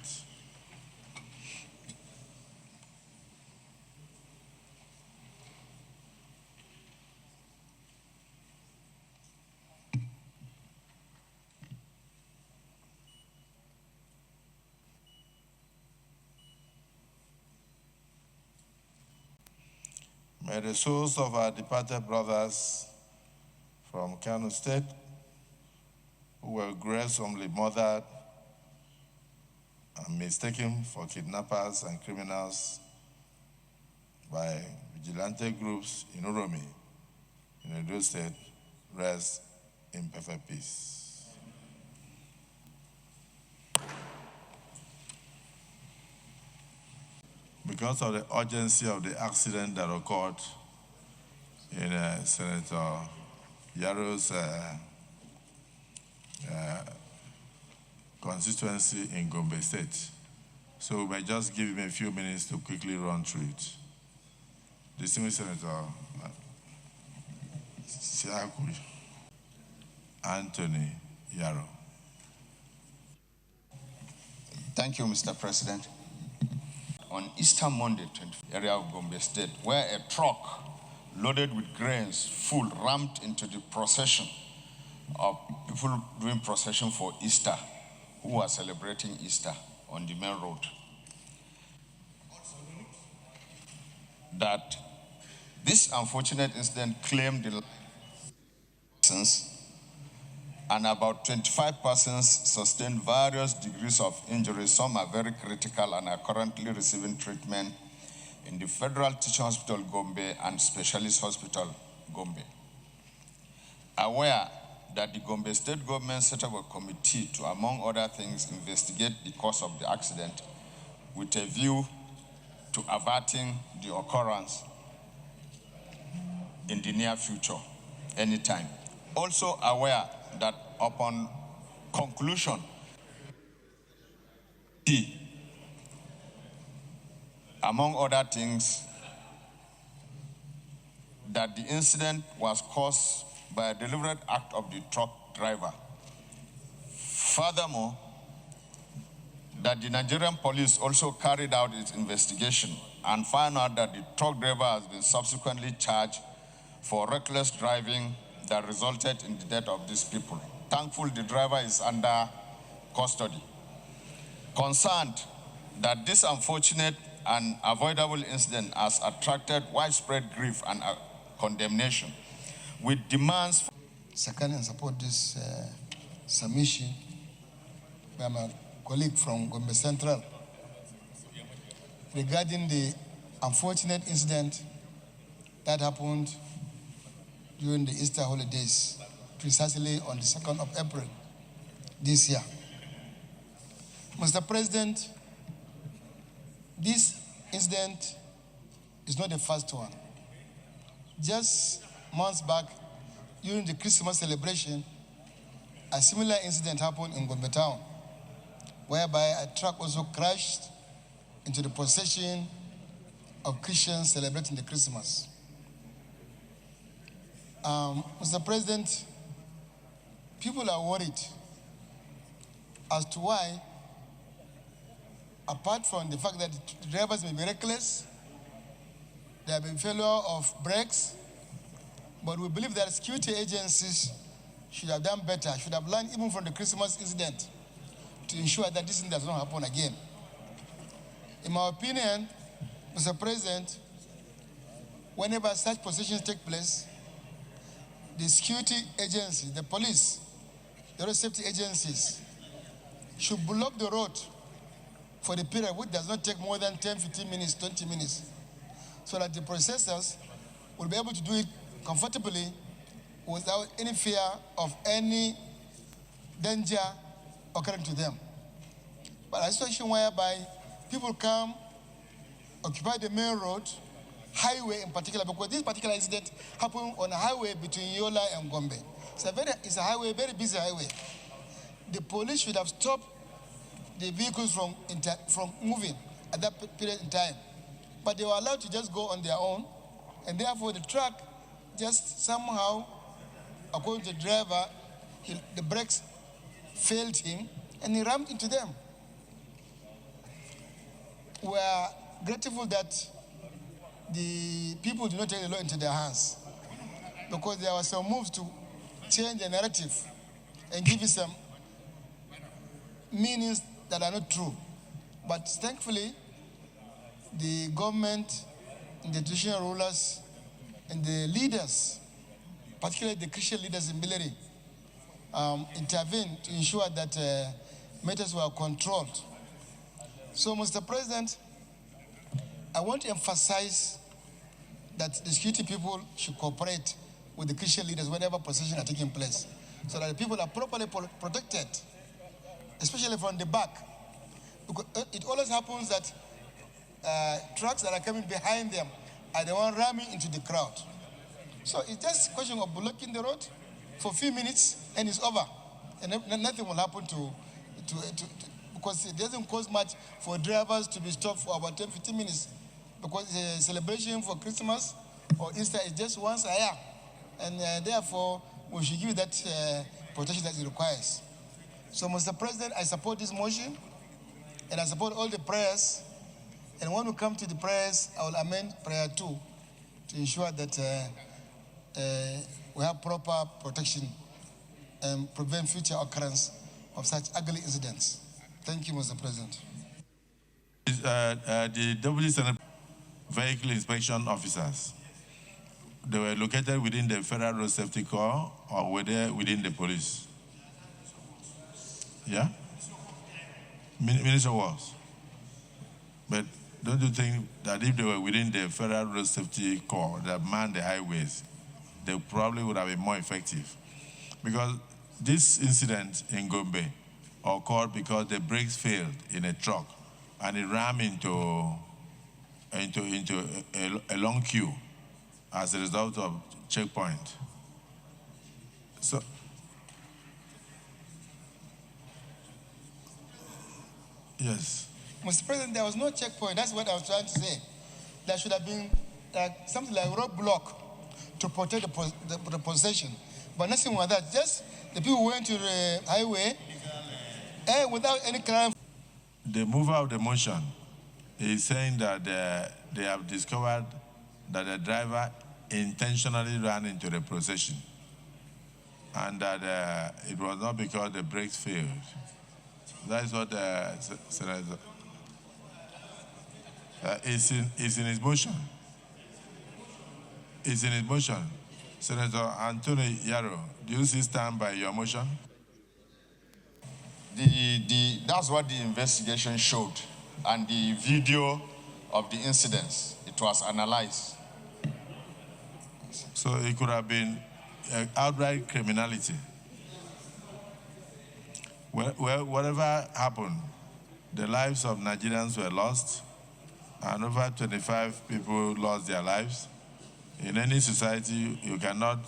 May the souls of our departed brothers from Kano State who were gruesomely murdered and mistaken for kidnappers and criminals by vigilante groups in Uromi, in Edo State, rest in perfect peace. Because of the urgency of the accident that occurred in Senator Yaro's constituency in Gombe State. So we may just give him a few minutes to quickly run through it. Distinguished Senator Siaku Anthony Yaro. Thank you, Mr. President. On Easter Monday, 20th area of Gombe State, where a truck loaded with grains full rammed into the procession of people doing procession for Easter, who were celebrating Easter on the main road. That this unfortunate incident claimed the lives, and about 25 persons sustained various degrees of injuries. Some are very critical and are currently receiving treatment in the Federal Teaching Hospital Gombe and Specialist Hospital Gombe. Aware that the Gombe State government set up a committee to, among other things, investigate the cause of the accident with a view to averting the occurrence in the near future, anytime. Also aware that upon conclusion, among other things, that the incident was caused by a deliberate act of the truck driver. Furthermore, that the Nigerian police also carried out its investigation and found out that the truck driver has been subsequently charged for reckless driving that resulted in the death of these people. Thankfully, the driver is under custody. Concerned that this unfortunate and avoidable incident has attracted widespread grief and condemnation, with demands for second and support this submission by my colleague from Gombe Central, regarding the unfortunate incident that happened during the Easter holidays, precisely on the 2nd of April this year. Mr. President, this incident is not the first one. Just months back, during the Christmas celebration, a similar incident happened in Gombe town, whereby a truck also crashed into the procession of Christians celebrating the Christmas. Mr. President, people are worried as to why, apart from the fact that the drivers may be reckless, there have been failure of brakes, but we believe that security agencies should have done better, should have learned even from the Christmas incident to ensure that this thing does not happen again. In my opinion, Mr. President, whenever such positions take place, the security agencies, the police, the road safety agencies should block the road for the period which does not take more than 10, 15 minutes, 20 minutes, so that the processors will be able to do it comfortably without any fear of any danger occurring to them. But a situation whereby people come, occupy the main road, highway in particular, because this particular incident happened on a highway between Yola and Gombe. It's a highway, very busy highway. The police should have stopped the vehicles from moving at that period in time. But they were allowed to just go on their own, and therefore the truck just somehow, according to the driver, the brakes failed him, and he rammed into them. We are grateful that the people do not take the law into their hands, because there were some moves to change the narrative and give it some meanings that are not true. But thankfully, the government, the traditional rulers, and the leaders, particularly the Christian leaders in Plenary, intervened to ensure that matters were controlled. So, Mr. President, I want to emphasize that the security people should cooperate with the Christian leaders whenever processions are taking place, so that the people are properly protected, especially from the back. Because it always happens that trucks that are coming behind them are the one ramming into the crowd. So it's just a question of blocking the road for a few minutes and it's over. And nothing will happen because it doesn't cost much for drivers to be stopped for about 10, 15 minutes, because the celebration for Christmas or Easter is just once a year. And therefore, we should give that protection that it requires. So, Mr. President, I support this motion, and I support all the prayers. And when we come to the prayers, I will amend prayer 2 to ensure that we have proper protection and prevent future occurrence of such ugly incidents. Thank you, Mr. President. The Deputy Senate Vehicle Inspection Officers, they were located within the Federal Road Safety Corps or were they within the police? Yeah? Minister was. But don't you think that if they were within the Federal Road Safety Corps that man the highways, they probably would have been more effective? Because this incident in Gombe occurred because the brakes failed in a truck and it rammed into a long queue as a result of checkpoint. So, yes. Mr. President, there was no checkpoint. That's what I was trying to say. There should have been something like a roadblock to protect the possession. But nothing like that. Just the people went to the highway without any crime. The mover of the motion is saying that they have discovered that the driver intentionally ran into the procession and that it was not because the brakes failed. That is what the Senator is in his motion. It's in his motion. Senator Anthony Yarrow, do you still stand by your motion? That's what the investigation showed, and the video of the incidents. It was analyzed. So it could have been outright criminality. Well, whatever happened, the lives of Nigerians were lost, and over 25 people lost their lives. In any society, you cannot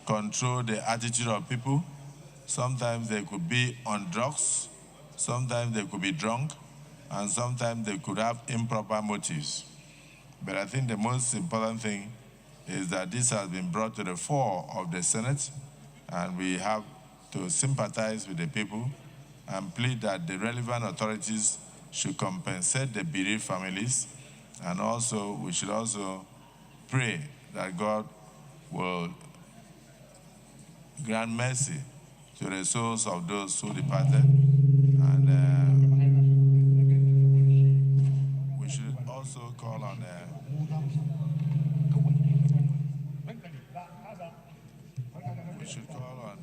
control the attitude of people. Sometimes they could be on drugs, sometimes they could be drunk, and sometimes they could have improper motives. But I think the most important thing is that this has been brought to the fore of the Senate, and we have to sympathize with the people and plead that the relevant authorities should compensate the bereaved families, and also we should also pray that God will grant mercy to the souls of those who departed, and we should also call on we should call on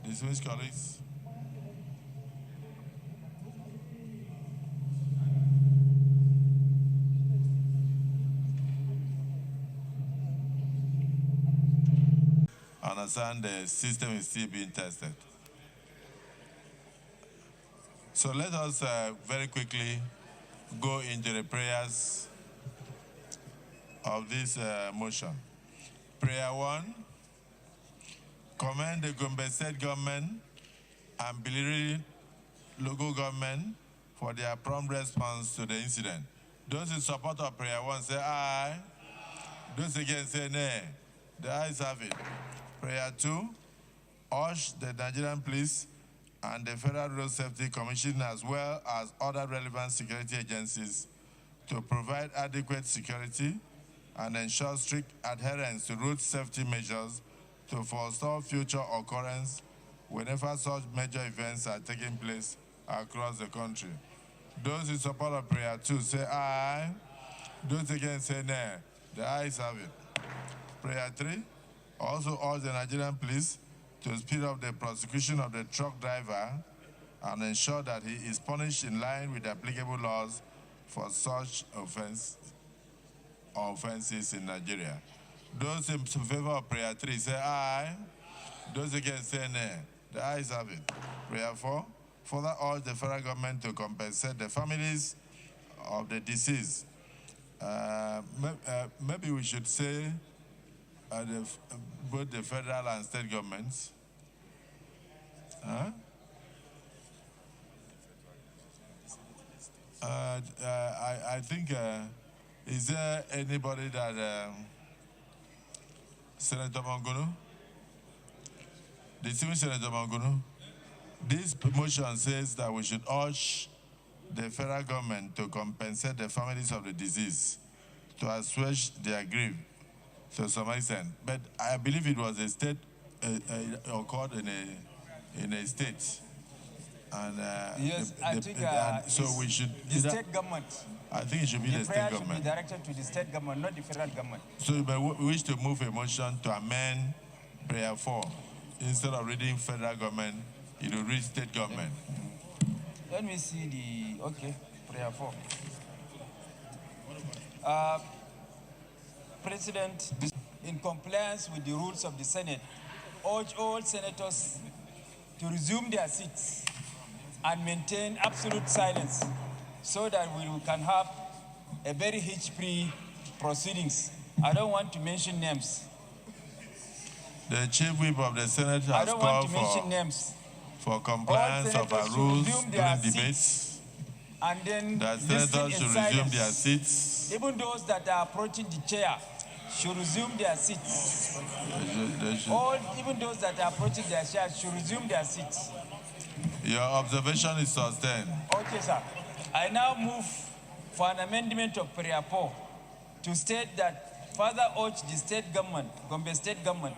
dismissed colleagues. I understand the system is still being tested. So let us very quickly go into the prayers of this motion. Prayer 1, commend the Gombe State government and Plenary local government for their prompt response to the incident. Those in support of prayer 1 say aye. Those against say nay. The ayes have it. Prayer 2, urge the Nigerian police and the Federal Road Safety Commission, as well as other relevant security agencies, to provide adequate security and ensure strict adherence to road safety measures to forestall future occurrence whenever such major events are taking place across the country. Those in support of prayer 2 say aye. Those against say nay. The ayes have it. Prayer 3, also urge the Nigerian police to speed up the prosecution of the truck driver and ensure that he is punished in line with the applicable laws for such offenses in Nigeria. Those in favor of prayer 3 say aye. Those against say nay. The ayes have it. Prayer 4, further urge the federal government to compensate the families of the deceased. Maybe we should say both the federal and state governments. I think, is there anybody that, Senator Mangunu? Distinguished Senator Mangunu, this motion says that we should urge the federal government to compensate the families of the deceased to assuage their grief to some extent. But I believe it was a state, occurred in a state. And yes, I think so we should. The state government. I think it should be the state government. Should be directed to the state government, not the federal government. So we wish to move a motion to amend prayer 4. Instead of reading federal government, it will read state government. Let me see the, prayer 4. President, in compliance with the rules of the Senate, urge all senators to resume their seats and maintain absolute silence so that we can have a very hitch-free proceedings. I don't want to mention names. The chief whip of the Senate has I don't want called to mention names. for compliance of our rules during debates. And then the senators should resume their seats. Even those that are approaching the chair should resume their seats. Even those that are approaching their chair should resume their seats. Your observation is sustained. Okay, sir. I now move for an amendment of prayer 4 to state that further urge the state government, Gombe State government,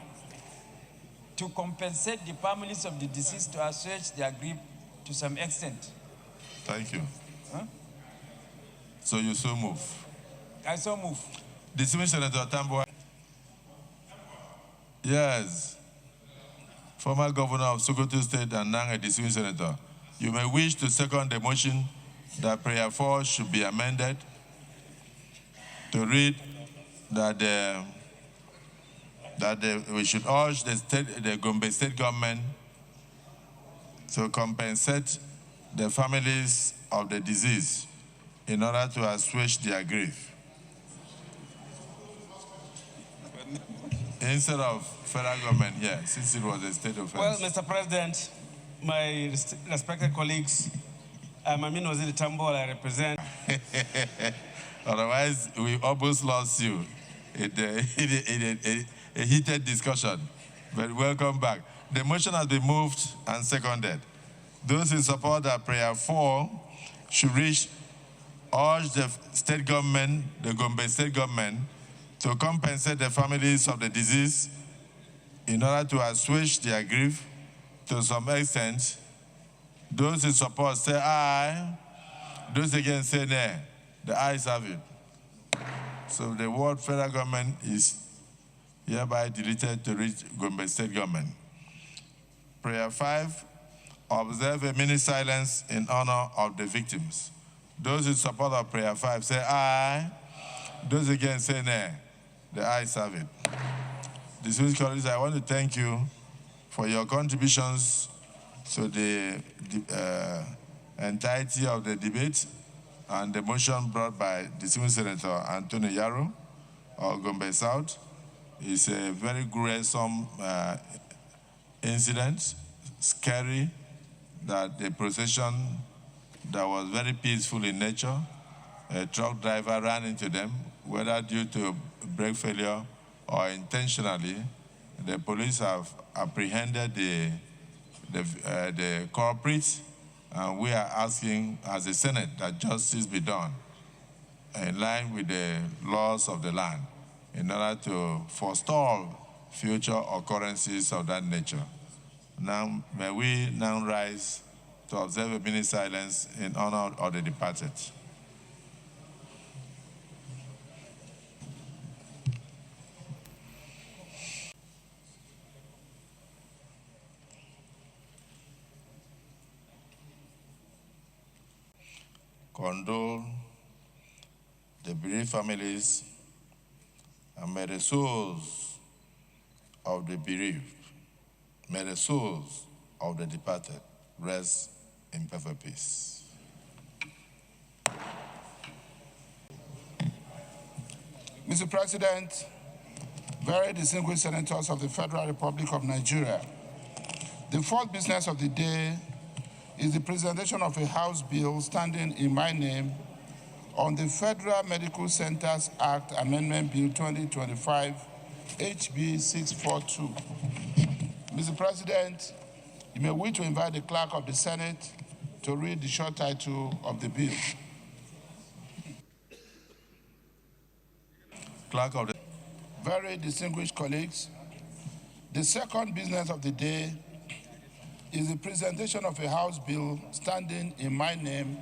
to compensate the families of the deceased to assuage their grief to some extent. Thank you. Huh? So you so move. I so move. Distinguished Senator Tambo. Yes. Former Governor of Sokoto State and now a distinguished senator. You may wish to second the motion that prayer 4 should be amended to read that we should urge the Gombe State government to compensate the families of the deceased in order to assuage their grief, instead of federal government here, since it was a state offense. Well, Mr. President, my respected colleagues, I'm Amin Waziri Tambol, I represent. Otherwise, we almost lost you in a heated discussion. But welcome back. The motion has been moved and seconded. Those in support that prayer 4 should urge the state government, the Gombe state government, to compensate the families of the deceased in order to assuage their grief to some extent. Those in support say aye. Those against say nay. The ayes have it. So the word federal government is hereby deleted to reach Gombe state government. Prayer 5, observe a minute silence in honor of the victims. Those in support of prayer 5 say aye. Those against say nay. The ayes have it. Distinguished colleagues, I want to thank you for your contributions to the entirety of the debate and the motion brought by distinguished Senator Anthony Yaro of Gombe South. It's a very gruesome incident, scary, that the procession that was very peaceful in nature, a truck driver ran into them, whether due to brake failure or intentionally. The police have apprehended the culprits, and we are asking as a Senate that justice be done in line with the laws of the land in order to forestall future occurrences of that nature. Now, may we now rise to observe a minute silence in honor of the departed. Condole the bereaved families, and may the souls of the bereaved, may the souls of the departed rest in perfect peace. Mr. President, very distinguished senators of the Federal Republic of Nigeria, the fourth business of the day is the presentation of a House bill standing in my name on the Federal Medical Centers Act Amendment Bill 2025, HB 642. Mr. President, you may wish to invite the Clerk of the Senate to read the short title of the bill. Clerk of the... Very distinguished colleagues, the second business of the day is the presentation of a House bill standing in my name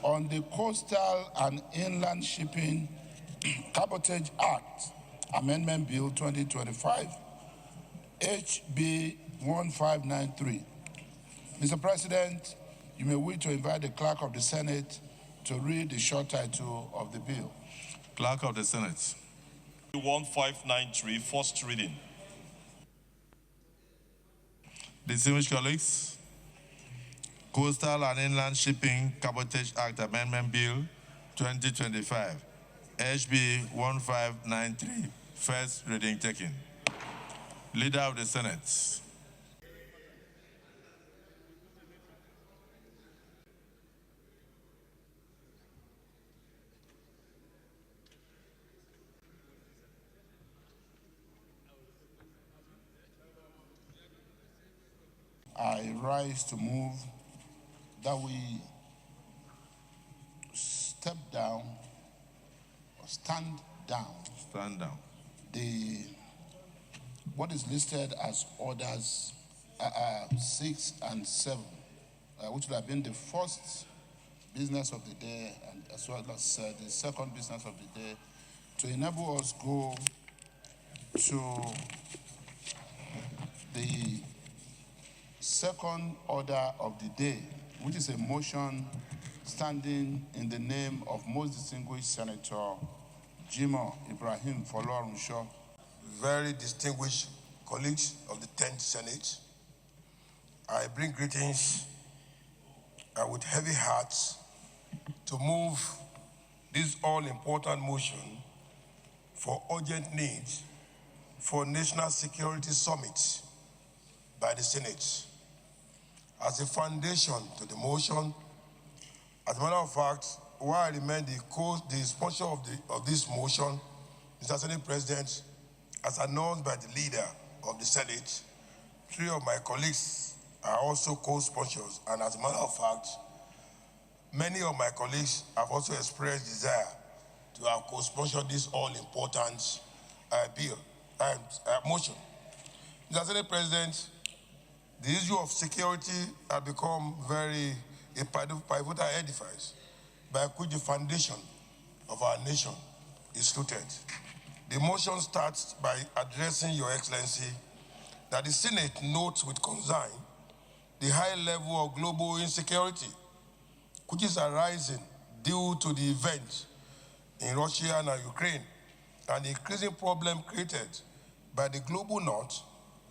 on the Coastal and Inland Shipping Cabotage Act Amendment Bill 2025, HB 1593. Mr. President, you may wish to invite the Clerk of the Senate to read the short title of the bill. Clerk of the Senate. 1593, first reading. Distinguished colleagues, Coastal and Inland Shipping Cabotage Act Amendment Bill 2025, HB 1593, first reading taken. Leader of the Senate. I rise to move that we step down or stand down. Stand down. The what is listed as orders 6 and 7, which would have been the first business of the day and as well as the second business of the day, to enable us go to the second order of the day, which is a motion standing in the name of most distinguished Senator Jimoh Ibrahim Folorunsho. Very distinguished colleagues of the 10th Senate, I bring greetings with heavy hearts to move this all-important motion for urgent needs for National Security Summit by the Senate. As a foundation to the motion, as a matter of fact, while I remain the sponsor of this motion, Mr. Senate President, as announced by the leader of the Senate, 3 of my colleagues are also co-sponsors, and as a matter of fact, many of my colleagues have also expressed desire to have co-sponsored this all-important motion. Mr. Senate President, the issue of security has become a pivotal edifice by which the foundation of our nation is rooted. The motion starts by addressing Your Excellency that the Senate notes with concern the high level of global insecurity which is arising due to the events in Russia and Ukraine and the increasing problem created by the global north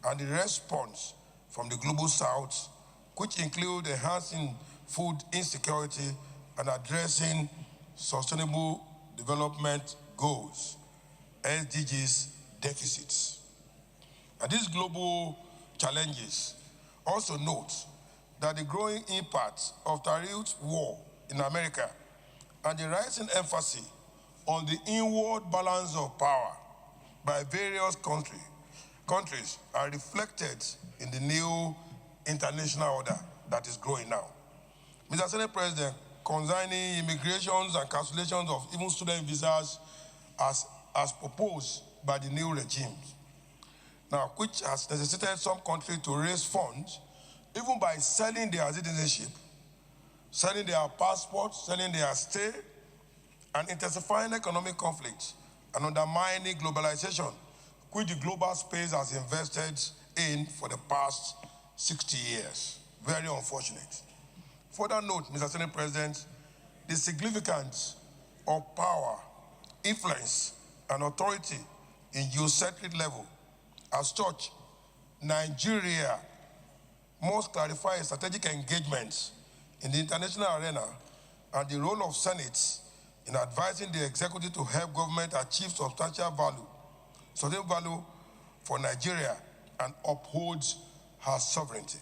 and the response from the global south, which include enhancing food insecurity and addressing sustainable development goals, SDGs deficits. And these global challenges also note that the growing impact of tariff war in America and the rising emphasis on the inward balance of power by various countries are reflected in the new international order that is growing now. Mr. Senate President, concerning immigrations and cancellations of even student visas as proposed by the new regime, now which has necessitated some countries to raise funds even by selling their citizenship, selling their passports, selling their stay, and intensifying economic conflict and undermining globalization, which the global space has invested in for the past 60 years. Very unfortunate. Further note, Mr. Senate President, the significance of power, influence, and authority in geocentric level. As such, Nigeria must clarify strategic engagement in the international arena and the role of Senate in advising the executive to help government achieve substantial value for Nigeria and uphold her sovereignty.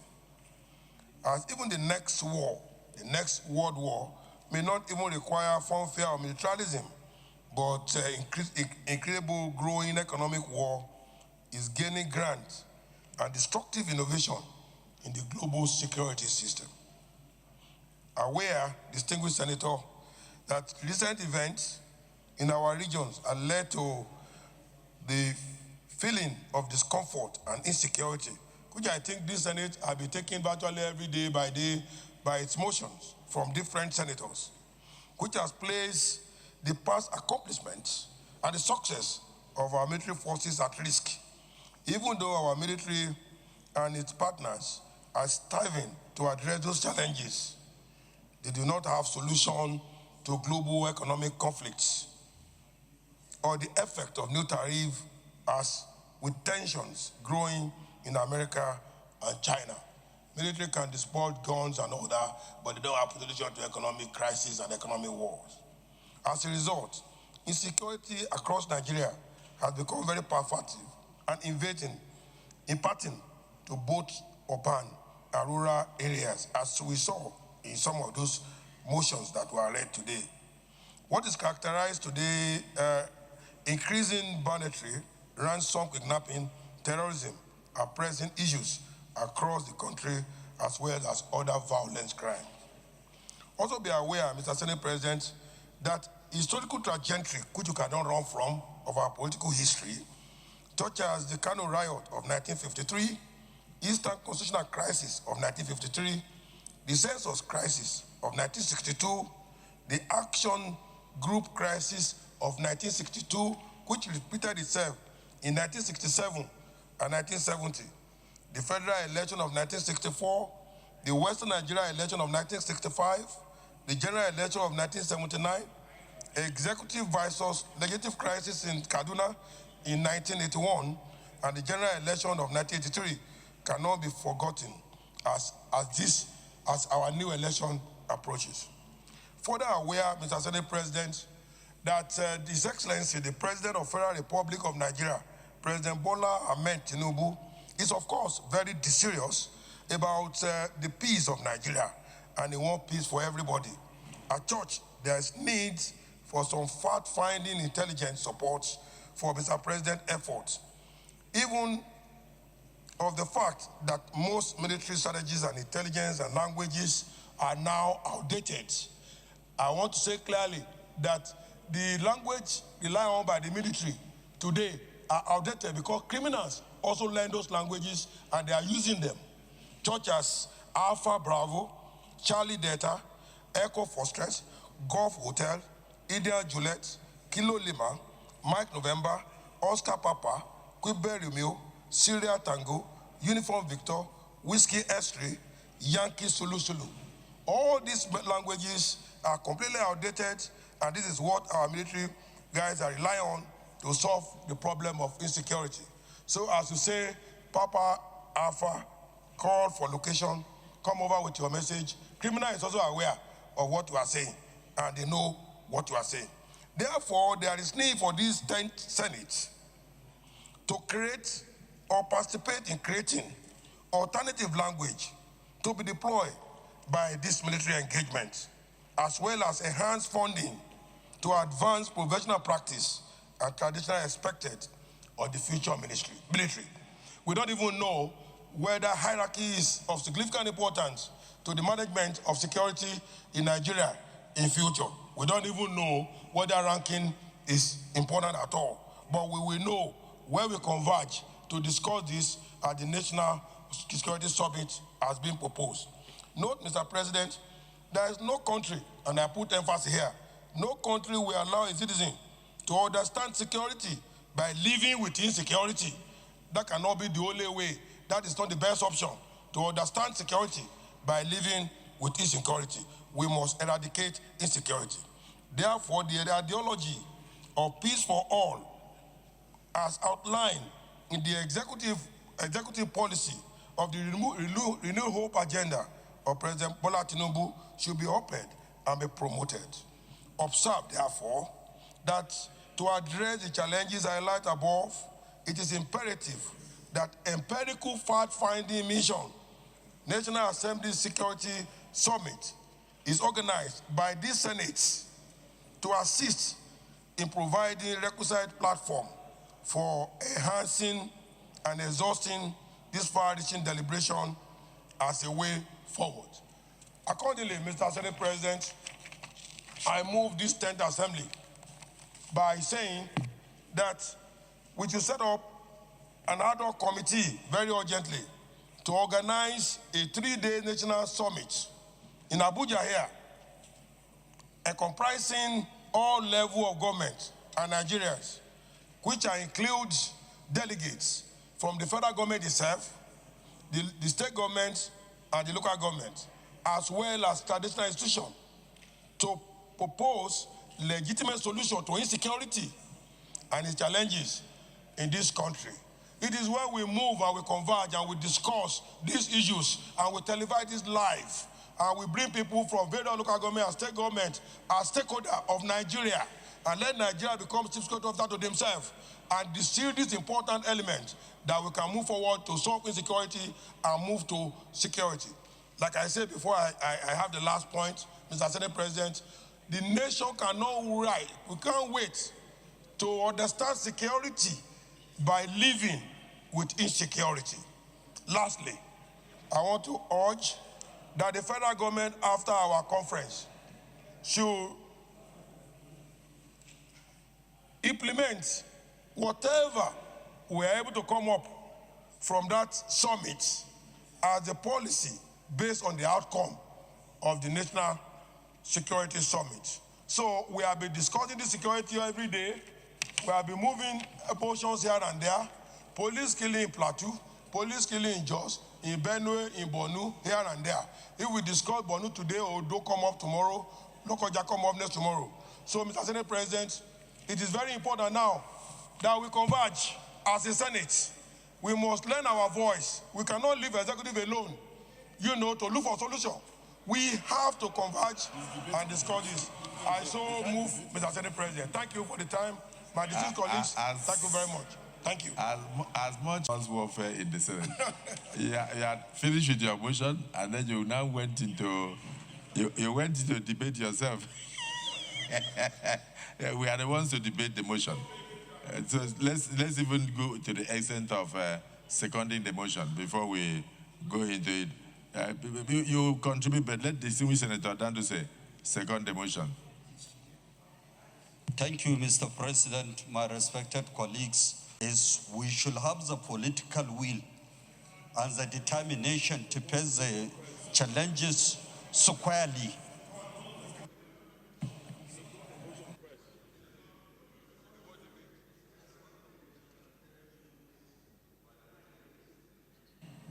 As even the next war, the next world war, may not even require fanfare or militarism, but incredible growing economic war is gaining ground and destructive innovation in the global security system. Aware, distinguished Senator, that recent events in our regions have led to the feeling of discomfort and insecurity, which I think this Senate has been taking virtually every day by its motions from different senators, which has placed the past accomplishments and the success of our military forces at risk, even though our military and its partners are striving to address those challenges. They do not have solution to global economic conflicts or the effect of new tariff as with tensions growing in America and China. Military can dispose guns and all that, but they don't have solution to economic crisis and economic wars. As a result, insecurity across Nigeria has become very pervasive and impacting to both urban and rural areas, as we saw in some of those motions that were read today. What is characterized today, increasing banditry, ransom kidnapping, terrorism are present issues across the country as well as other violent crimes. Also be aware, Mr. Senate President, that historical trajectory, which you cannot run from, of our political history, such as the Kano riot of 1953, Eastern Constitutional Crisis of 1953, the Census Crisis of 1962, the Action Group Crisis of 1962, which repeated itself in 1967 and 1970, the federal election of 1964, the Western Nigeria election of 1965, the general election of 1979, executive versus legislative crisis in Kaduna in 1981, and the general election of 1983 cannot be forgotten as our new election approaches. Further aware, Mr. Senate President, that His Excellency, the President of Federal Republic of Nigeria, President Bola Ahmed Tinubu, is of course very serious about the peace of Nigeria, and he wants peace for everybody. At church, there is need for some fact-finding intelligence support for Mr. President's efforts, even of the fact that most military strategies and intelligence and languages are now outdated. I want to say clearly that the language relied on by the military today are outdated because criminals also learn those languages and they are using them, such as Alpha Bravo, Charlie Delta, Echo Fortress, Golf Hotel, Ideal Juliet, Kilo Lima, Mike November, Oscar Papa, Quebec Romeo, Syria Tango, Uniform Victor, Whiskey S3, Yankee Sulu Sulu. All these languages are completely outdated, and this is what our military guys are relying on to solve the problem of insecurity. So as you say, Papa Alpha, call for location, come over with your message. Criminal is also aware of what you are saying, and they know what you are saying. Therefore, there is need for this 10th Senate to create or participate in creating alternative language to be deployed by this military engagement, as well as enhanced funding to advance professional practice and traditional expected of the future military. We don't even know whether hierarchy is of significant importance to the management of security in Nigeria in future. We don't even know whether ranking is important at all, but we will know where we converge to discuss this at the National Security Summit as being proposed. Note, Mr. President, there is no country, and I put emphasis here, no country will allow a citizen to understand security by living with insecurity. That cannot be the only way. That is not the best option. To understand security by living with insecurity, we must eradicate insecurity. Therefore, the ideology of peace for all, as outlined in the executive policy of the Renewed Hope agenda of President Bola Tinubu, should be opened and be promoted. Observe, therefore, that to address the challenges highlighted above, it is imperative that empirical fact-finding mission, National Assembly Security Summit, is organized by these senates to assist in providing requisite platform for enhancing and exhausting this far-reaching deliberation as a way forward. Accordingly, Mr. Senate President, I move this 10th Assembly by saying that we should set up an ad hoc committee very urgently to organize a 3-day national summit in Abuja here, and comprising all levels of government and Nigerians, which includes delegates from the federal government itself, the state government, and the local government, as well as traditional institutions, to propose legitimate solution to insecurity and its challenges in this country. It is where we move and we converge and we discuss these issues and we televise this live and we bring people from various local government and state government as stakeholders of Nigeria and let Nigeria become chief security officer to themselves and distill this important element that we can move forward to solve insecurity and move to security. Like I said before, I have the last point, Mr. Senate President, the nation cannot write, we can't wait to understand security by living with insecurity. Lastly, I want to urge that the federal government, after our conference, should implement whatever we were able to come up from that summit as a policy based on the outcome of the National Security Summit. So we have been discussing the security every day. We have been moving portions here and there. Police killing in Plateau, police killing in Jos, in Benue, in Borno, here and there. If we discuss Borno today, Odo come up tomorrow, Lokoja come up next tomorrow. So, Mr. Senate President, it is very important now that we converge as a Senate. We must learn our voice. We cannot leave executive alone, to look for solution. We have to converge and discuss this. I so move, Mr. Senate President. Thank you for the time. My distinguished colleagues, thank you very much. Thank you. As much as warfare in the Senate, you had finished with your motion, and then you now went into debate yourself. We are the ones to debate the motion. So let's even go to the extent of seconding the motion before we go into it. You contribute, but let the distinguished Senator Dandu say, second the motion. Thank you, Mr. President. My respected colleagues, is we should have the political will and the determination to face the challenges squarely.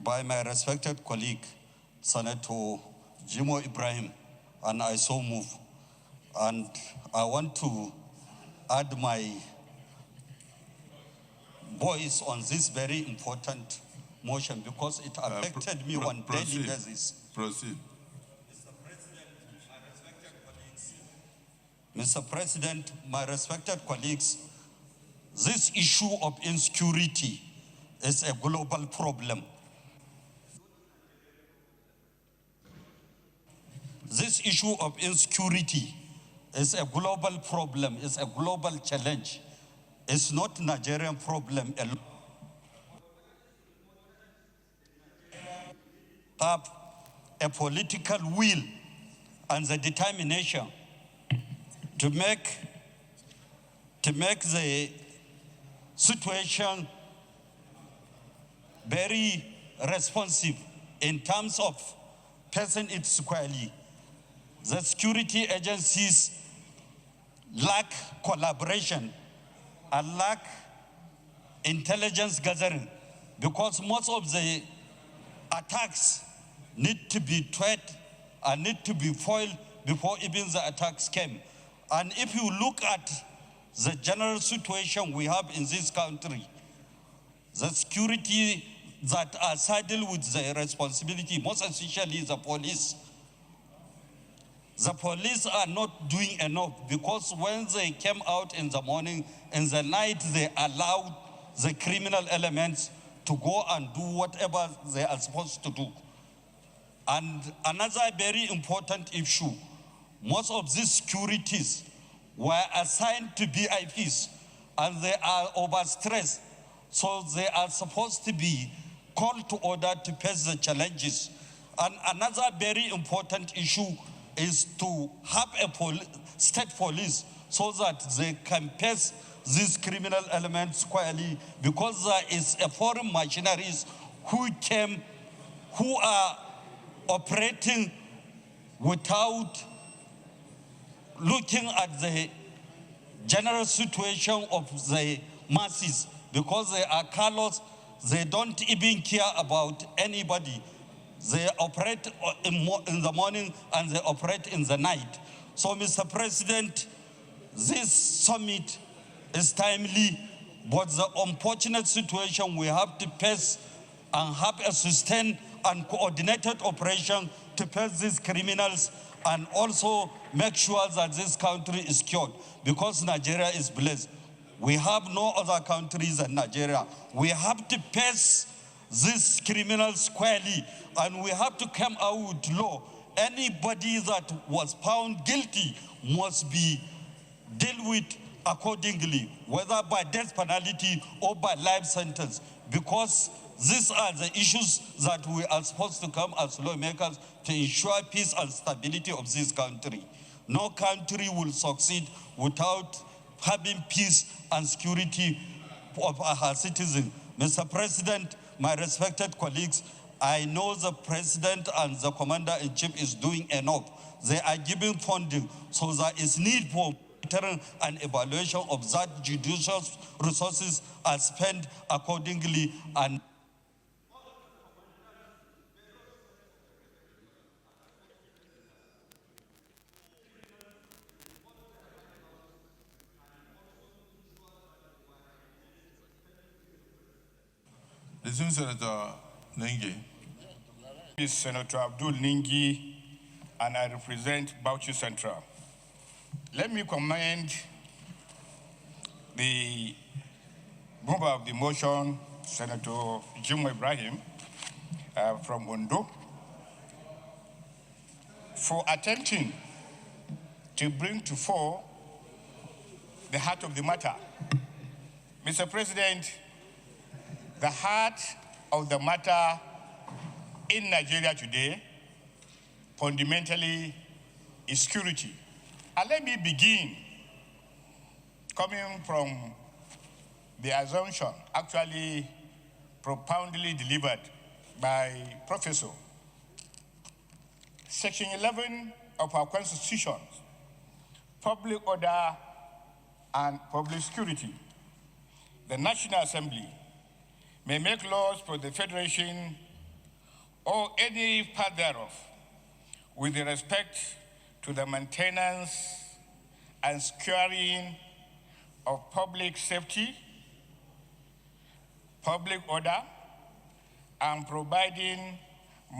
By my respected colleague, Senator Jimo Ibrahim, and I so move. And I want to add my voice on this very important motion because it affected me on daily basis. Proceed. Mr. President, my respected colleagues, this issue of insecurity is a global problem. This issue of insecurity is a global problem, it's a global challenge. It's not a Nigerian problem alone. Have a political will and the determination to make the situation very responsive in terms of passing it squarely. The security agencies lack collaboration and lack intelligence gathering because most of the attacks need to be tracked and need to be foiled before even the attacks came. And if you look at the general situation we have in this country, the security that are saddled with the responsibility, most especially the police. The police are not doing enough because when they came out in the morning, in the night, they allowed the criminal elements to go and do whatever they are supposed to do. And another very important issue, most of these securities were assigned to VIPs and they are overstressed. So they are supposed to be called to order to face the challenges. And another very important issue is to have a state police so that they can face these criminal elements squarely because there is a foreign machineries who are operating without looking at the general situation of the masses because they are callous, they don't even care about anybody. They operate in the morning and they operate in the night. So, Mr. President, this summit is timely, but the unfortunate situation we have to face and have a sustained and coordinated operation to face these criminals and also make sure that this country is cured because Nigeria is blessed. We have no other countries than Nigeria. We have to face these criminals squarely and we have to come out with law. Anybody that was found guilty must be dealt with accordingly, whether by death penalty or by life sentence, because these are the issues that we are supposed to come as lawmakers to ensure peace and stability of this country. No country will succeed without having peace and security of our citizens. Mr. President, my respected colleagues, I know the President and the Commander-in-Chief is doing enough. They are giving funding, so there is need for monitoring and evaluation of that judicious resources are spent accordingly. And Resume Senator Ningi. This is Senator Abdul Ningi, and I represent Bauchi Central. Let me commend the mover of the motion, Senator Jim Ibrahim from Ondo, for attempting to bring to fore the heart of the matter. Mr. President, the heart of the matter in Nigeria today fundamentally is security. And let me begin coming from the assumption actually propoundly delivered by Professor. Section 11 of our Constitution, public order and public security. The National Assembly may make laws for the Federation or any part thereof with respect to the maintenance and securing of public safety, public order, and providing,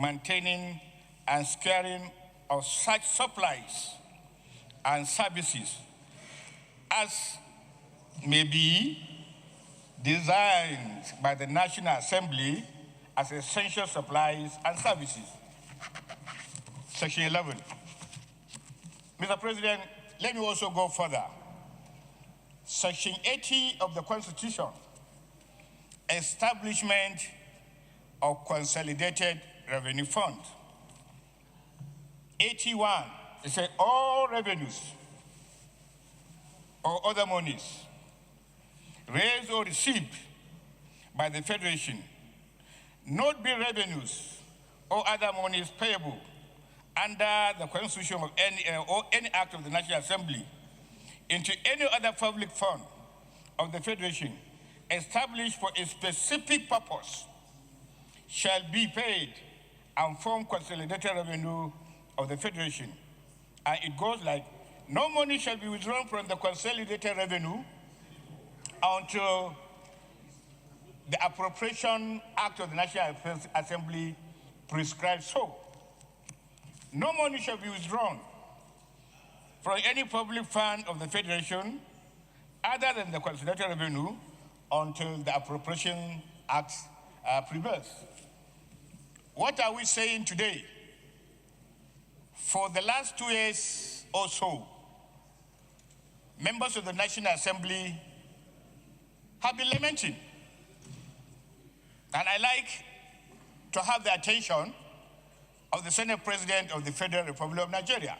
maintaining, and securing of such supplies and services as may be designed by the National Assembly as essential supplies and services. Section 11. Mr. President, let me also go further. Section 80 of the Constitution, establishment of consolidated revenue fund. 81, it said all revenues or other monies raised or received by the Federation, not be revenues or other monies payable under the Constitution of any act of the National Assembly into any other public fund of the Federation established for a specific purpose shall be paid and form consolidated revenue of the Federation. And it goes like, no money shall be withdrawn from the consolidated revenue until the Appropriation Act of the National Assembly prescribes so. No money shall be withdrawn from any public fund of the Federation other than the consolidated revenue until the Appropriation Act prevails. What are we saying today? For the last 2 years or so, members of the National Assembly have been lamenting. And I like to have the attention of the Senate President of the Federal Republic of Nigeria.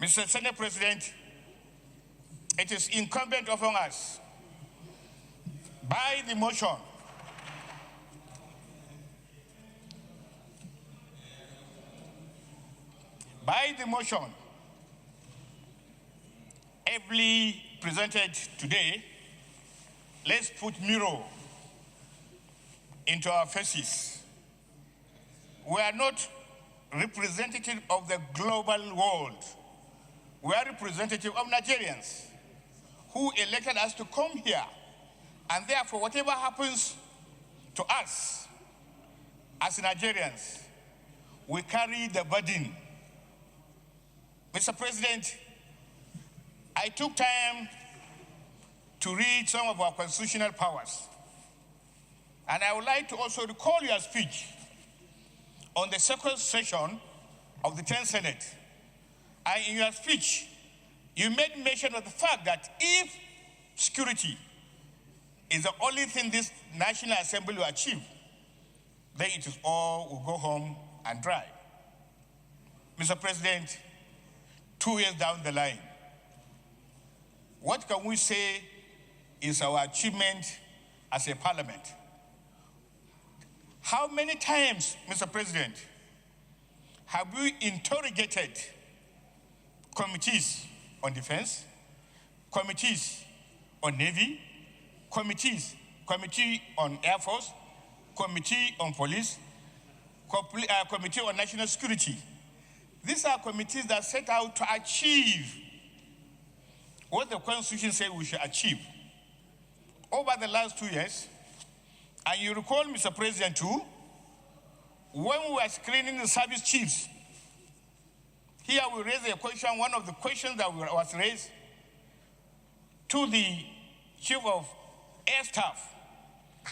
Mr. Senate President, it is incumbent upon us, by the motion, ably presented today, let's put mirror into our faces. We are not representative of the global world. We are representative of Nigerians who elected us to come here. And therefore, whatever happens to us as Nigerians, we carry the burden. Mr. President, I took time to read some of our constitutional powers. And I would like to also recall your speech on the second session of the 10th Senate. And in your speech, you made mention of the fact that if security is the only thing this National Assembly will achieve, then it is all will go home and dry. Mr. President, 2 years down the line, what can we say is our achievement as a parliament. How many times, Mr. President, have we interrogated committees on defense, committees on Navy, committee on Air Force, committee on police, committee on national security? These are committees that set out to achieve what the Constitution says we should achieve. Over the last 2 years, and you recall, Mr. President, too, when we were screening the service chiefs, here we raised a question. One of the questions that was raised to the Chief of Air Staff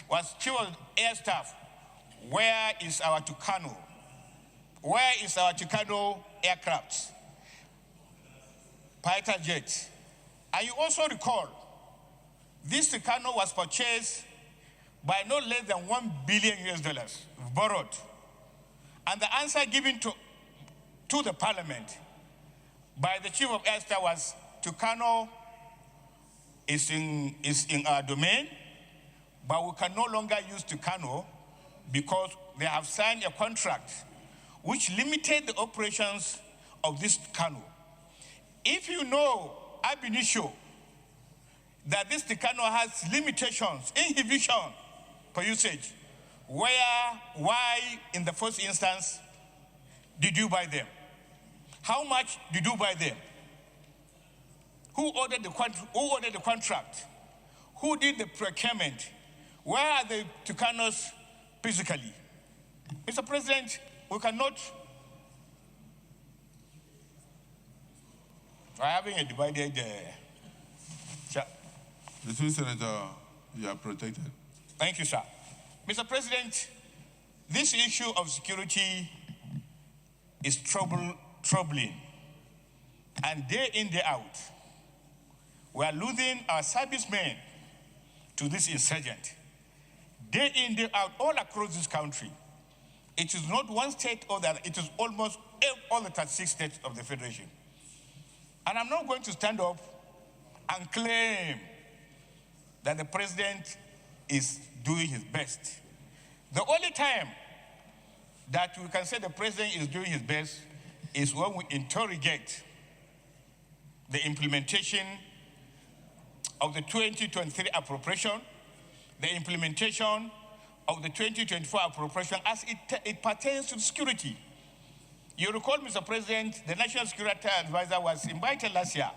was, Chief of Air Staff, where is our Tucano? Where is our Tucano aircraft, fighter jets? And you also recall, this Tucano was purchased by no less than $1 billion borrowed. And the answer given to the parliament by the Chief of Air Staff was, Tucano is in our domain, but we can no longer use Tucano because they have signed a contract which limited the operations of this Tucano. If you know ab initio that this Tucano has limitations, inhibition for usage, why in the first instance did you buy them? How much did you buy them? Who ordered the contract? Who did the procurement? Where are the Tucanos physically? Mr. President, we cannot. We're having a divided. Mr. Senator, you are protected. Thank you, sir. Mr. President, this issue of security is troubling. And day in, day out, we are losing our servicemen to this insurgent. Day in, day out, all across this country. It is not one state or the other. It is almost all the 36 states of the Federation. And I'm not going to stand up and claim that the president is doing his best. The only time that we can say the president is doing his best is when we interrogate the implementation of the 2023 appropriation, the implementation of the 2024 appropriation as it pertains to security. You recall, Mr. President, the National Security Advisor was invited last year,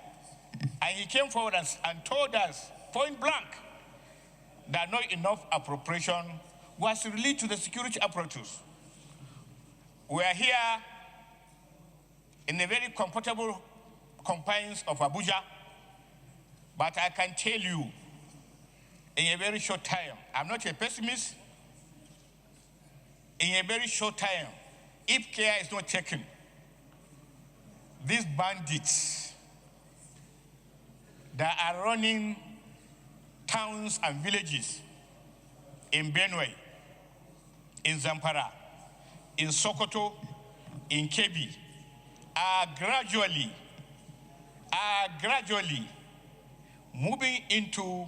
and he came forward and told us point blank that not enough appropriation was released to the security apparatus. We are here in the very comfortable confines of Abuja, but I can tell you in a very short time, I'm not a pessimist, in a very short time, if care is not taken, these bandits that are running towns and villages in Benue, in Zamfara, in Sokoto, in Kebbi, are gradually moving into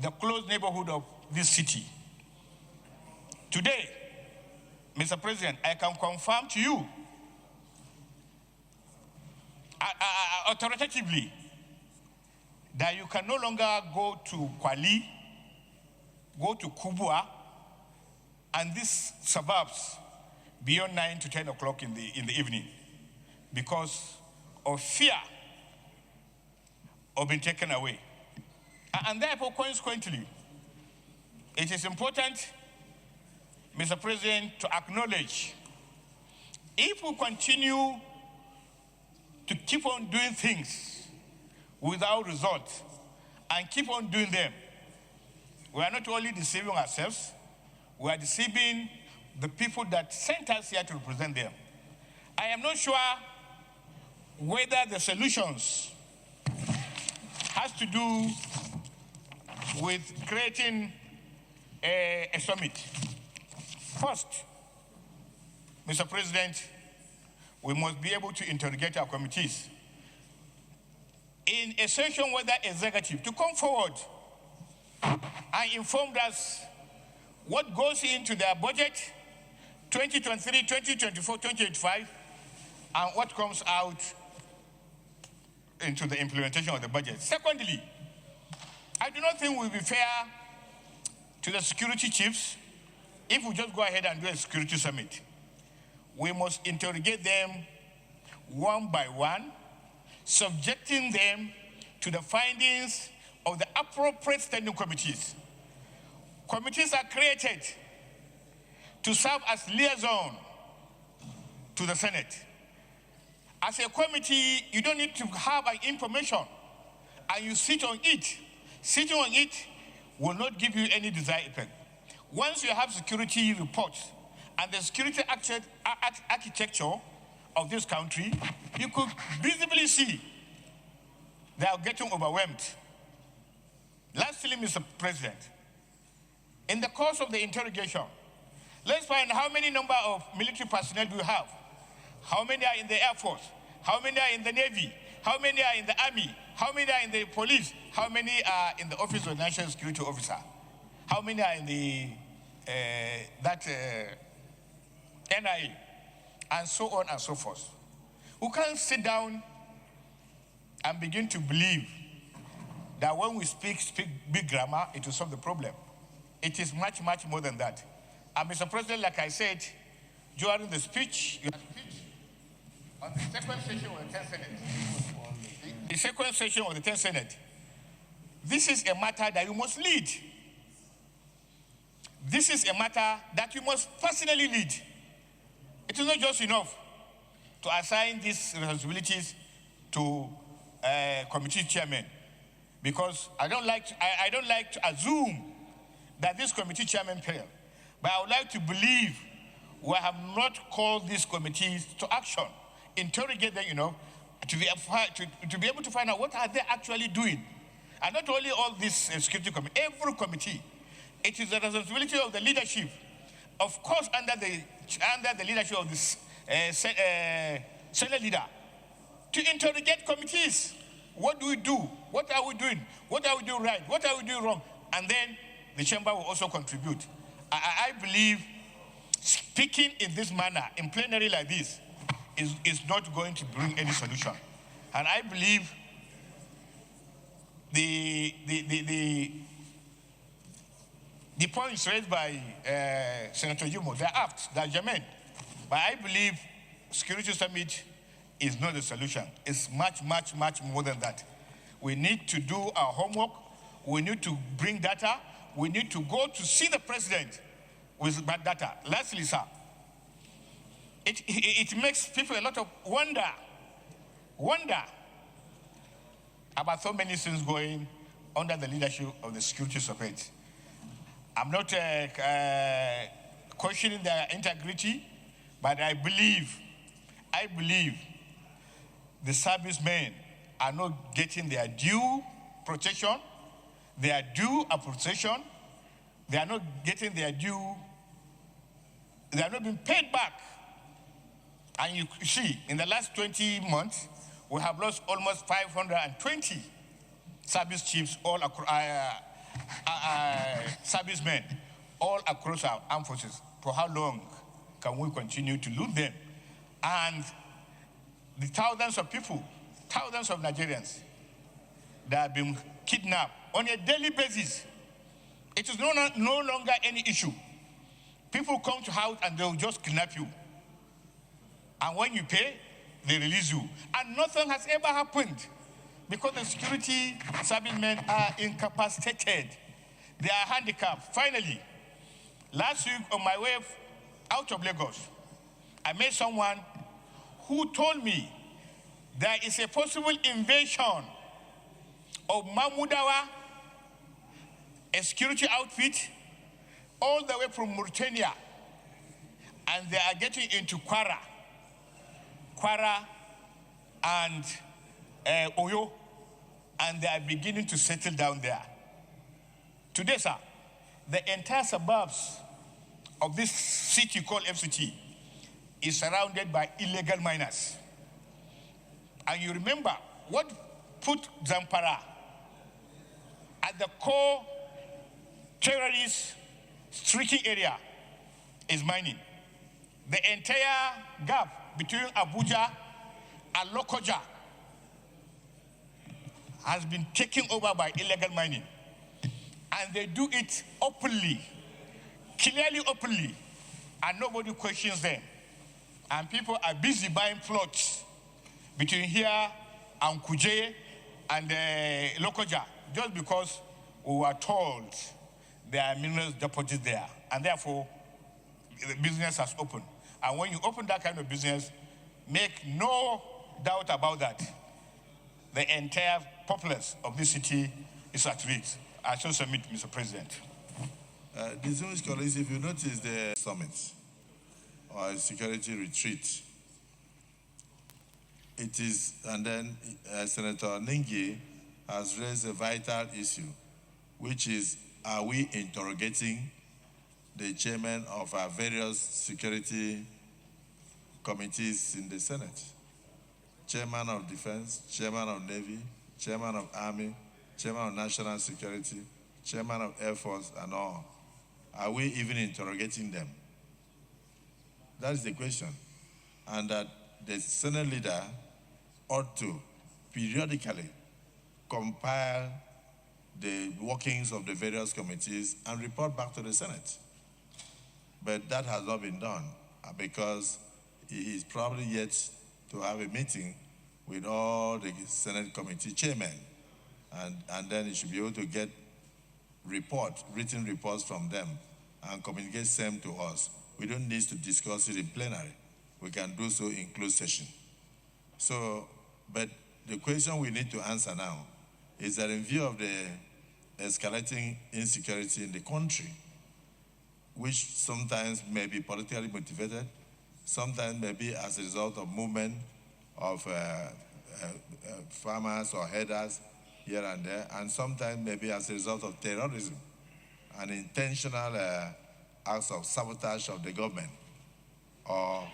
the close neighborhood of this city. Today, Mr. President, I can confirm to you authoritatively that you can no longer go to Kwali, go to Kubwa, and these suburbs beyond 9 to 10 o'clock in the evening because of fear of being taken away. And therefore, consequently, it is important, Mr. President, to acknowledge if we continue to keep on doing things without result and keep on doing them, we are not only deceiving ourselves, we are deceiving the people that sent us here to represent them. I am not sure whether the solutions has to do with creating a summit. First, Mr. President, we must be able to interrogate our committees in a session whether executive to come forward and informed us what goes into their budget 2023, 2024, 2025, and what comes out into the implementation of the budget. Secondly, I do not think it will be fair to the security chiefs if we just go ahead and do a security summit. We must interrogate them one by one, subjecting them to the findings of the appropriate standing committees. Committees are created to serve as liaison to the Senate. As a committee, you don't need to have an information and you sit on it. Sitting on it will not give you any desired effect. Once you have security reports and the security architecture of this country, you could visibly see they are getting overwhelmed. Lastly, Mr. President, in the course of the interrogation, let's find how many number of military personnel do you have? How many are in the Air Force? How many are in the Navy? How many are in the Army? How many are in the police? How many are in the Office of National Security Officer? How many are in the NIA? And so on and so forth. We can't sit down and begin to believe that when we speak big grammar, it will solve the problem. It is much, much more than that. And Mr. President, like I said, during the speech, your speech on the second session of the 10th Senate, the second session of the 10th Senate, this is a matter that you must lead. This is a matter that you must personally lead. It is not just enough to assign these responsibilities to committee chairman, because I don't like to assume that this committee chairman failed. But I would like to believe we have not called these committees to action, interrogate them, to be able to find out what are they actually doing. And not only all these security committee, every committee, it is the responsibility of the leadership, of course, under the leadership of the Senate leader, to interrogate committees. What do we do? What are we doing? What are we doing right? What are we doing wrong? And then the chamber will also contribute. I believe speaking in this manner, in plenary like this, is not going to bring any solution. And I believe the points raised by Senator Yumo, they're apt, they're germane. But I believe security summit is not the solution. It's much, much, much more than that. We need to do our homework. We need to bring data. We need to go to see the president with bad data. Lastly, sir, it makes people a lot of wonder about so many things going under the leadership of the security support. I'm not questioning their integrity, but I believe the servicemen are not getting their due protection, their due appreciation. They are not getting their due. They are not being paid back. And you see, in the last 20 months, we have lost almost 520 service chiefs, all servicemen, all across our armed forces. For how long can we continue to lose them? And the thousands of people, thousands of Nigerians that have been kidnapped on a daily basis. It is no longer any issue. People come to house and they'll just kidnap you. And when you pay, they release you. And nothing has ever happened because the security servicemen are incapacitated. They are handicapped. Finally, last week on my way out of Lagos, I met someone who told me there is a possible invasion of Mahmudawa, a security outfit, all the way from Mauritania, and they are getting into Kwara and Oyo, and they are beginning to settle down there. Today, sir, the entire suburbs of this city called FCT is surrounded by illegal miners. And you remember what put Zamfara at the core terrorist streaky area is mining. The entire gap between Abuja and Lokoja has been taken over by illegal mining. And they do it openly, clearly openly, and nobody questions them. And people are busy buying plots between here and Kuje and Lokoja, just because we were told there are mineral deposits there. And therefore, the business has opened. And when you open that kind of business, make no doubt about that, the entire populace of this city is at risk. I shall submit, Mr. President. Distinguished colleagues, if you notice the summit or a security retreat, it is, and then Senator Ningi has raised a vital issue, which is, are we interrogating the chairman of our various security committees in the Senate? Chairman of Defense, Chairman of Navy, Chairman of Army, Chairman of National Security, Chairman of Air Force, and all. Are we even interrogating them? That is the question. And that the Senate leader ought to periodically compile the workings of the various committees and report back to the Senate. But that has not been done because he is probably yet to have a meeting with all the Senate committee chairmen. And then he should be able to get written reports from them and communicate them to us. We don't need to discuss it in plenary. We can do so in closed session. So, but the question we need to answer now is that in view of the escalating insecurity in the country, which sometimes may be politically motivated, sometimes may be as a result of movement of farmers or headers here and there, and sometimes maybe as a result of terrorism and intentional acts of sabotage of the government or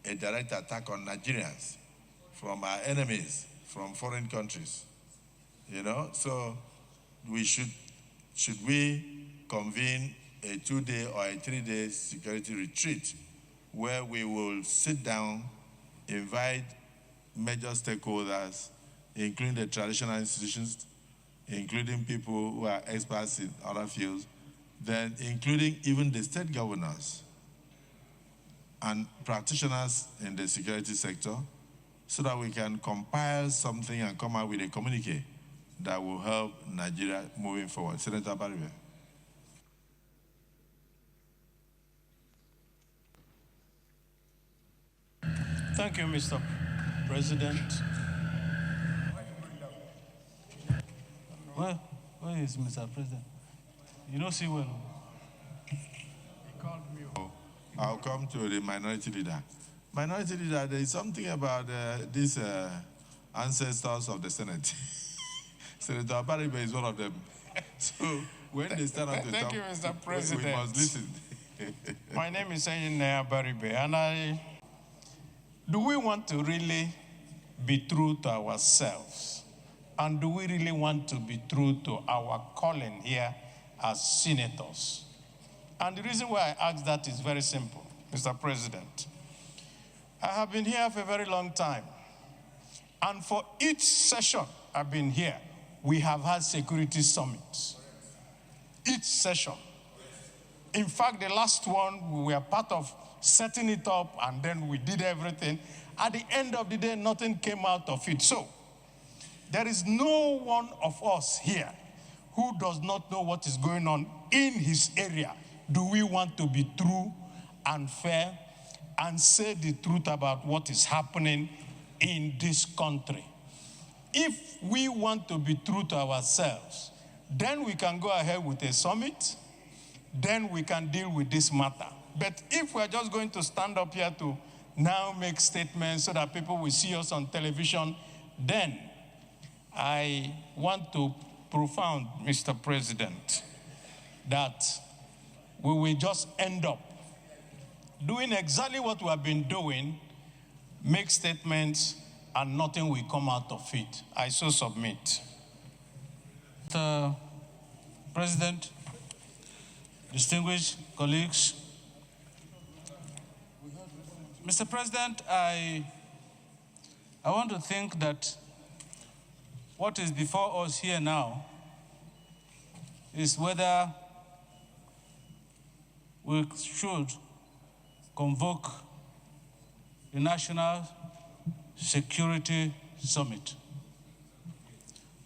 a direct attack on Nigerians from our enemies, from foreign countries. You know, so should we convene a 2-day or a 3-day security retreat where we will sit down, invite major stakeholders, including the traditional institutions, including people who are experts in other fields, then including even the state governors and practitioners in the security sector, so that we can compile something and come out with a communique that will help Nigeria moving forward. Senator Abaribe. Thank you, Mr. President. Where is Mr. President? You don't see well. He called me. I'll come to the minority leader. Minority leader, there is something about these ancestors of the Senate. Senator Abaribe is one of them. So when they stand up to talk, thank you, Mr. President. We must listen. My name is Naira Abaribe, and do we want to really be true to ourselves? And do we really want to be true to our calling here as senators? And the reason why I ask that is very simple, Mr. President. I have been here for a very long time. And for each session I've been here, we have had security summits. Each session. In fact, the last one, we were part of setting it up, and then we did everything. At the end of the day, nothing came out of it. So, there is no one of us here who does not know what is going on in his area. Do we want to be true and fair and say the truth about what is happening in this country? If we want to be true to ourselves, then we can go ahead with a summit, then we can deal with this matter. But if we're just going to stand up here to now make statements so that people will see us on television, then I want to profound, Mr. President, that we will just end up doing exactly what we have been doing, make statements, and nothing will come out of it. I so submit. Mr. President, distinguished colleagues, Mr. President, I want to think that what is before us here now is whether we should convoke the National Security Summit.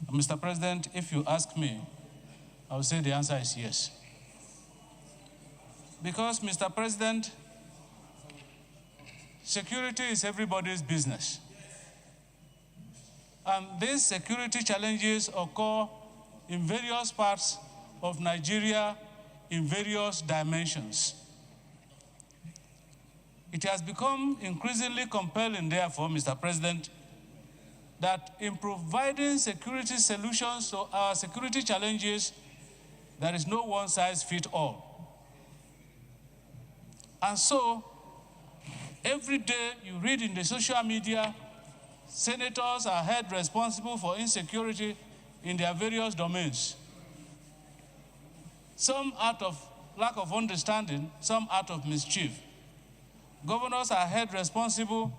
And Mr. President, if you ask me, I will say the answer is yes. Because, Mr. President, security is everybody's business. And these security challenges occur in various parts of Nigeria in various dimensions. It has become increasingly compelling, therefore, Mr. President, that in providing security solutions to our security challenges, there is no one-size-fits-all. And so, every day you read in the social media, senators are held responsible for insecurity in their various domains. Some out of lack of understanding, some out of mischief. Governors are held responsible,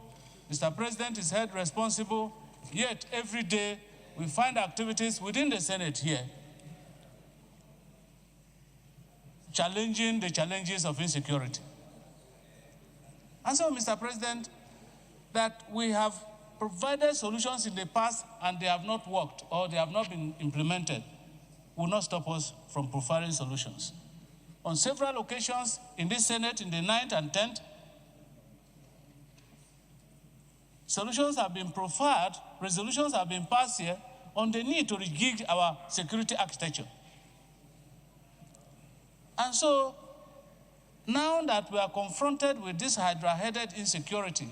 Mr. President is held responsible, yet every day we find activities within the Senate here challenging the challenges of insecurity. And so, Mr. President, that we have provided solutions in the past and they have not worked or they have not been implemented will not stop us from providing solutions. On several occasions in this Senate, in the 9th and 10th, solutions have been proffered, resolutions have been passed here on the need to rejig our security architecture. And so, now that we are confronted with this hydra-headed insecurity,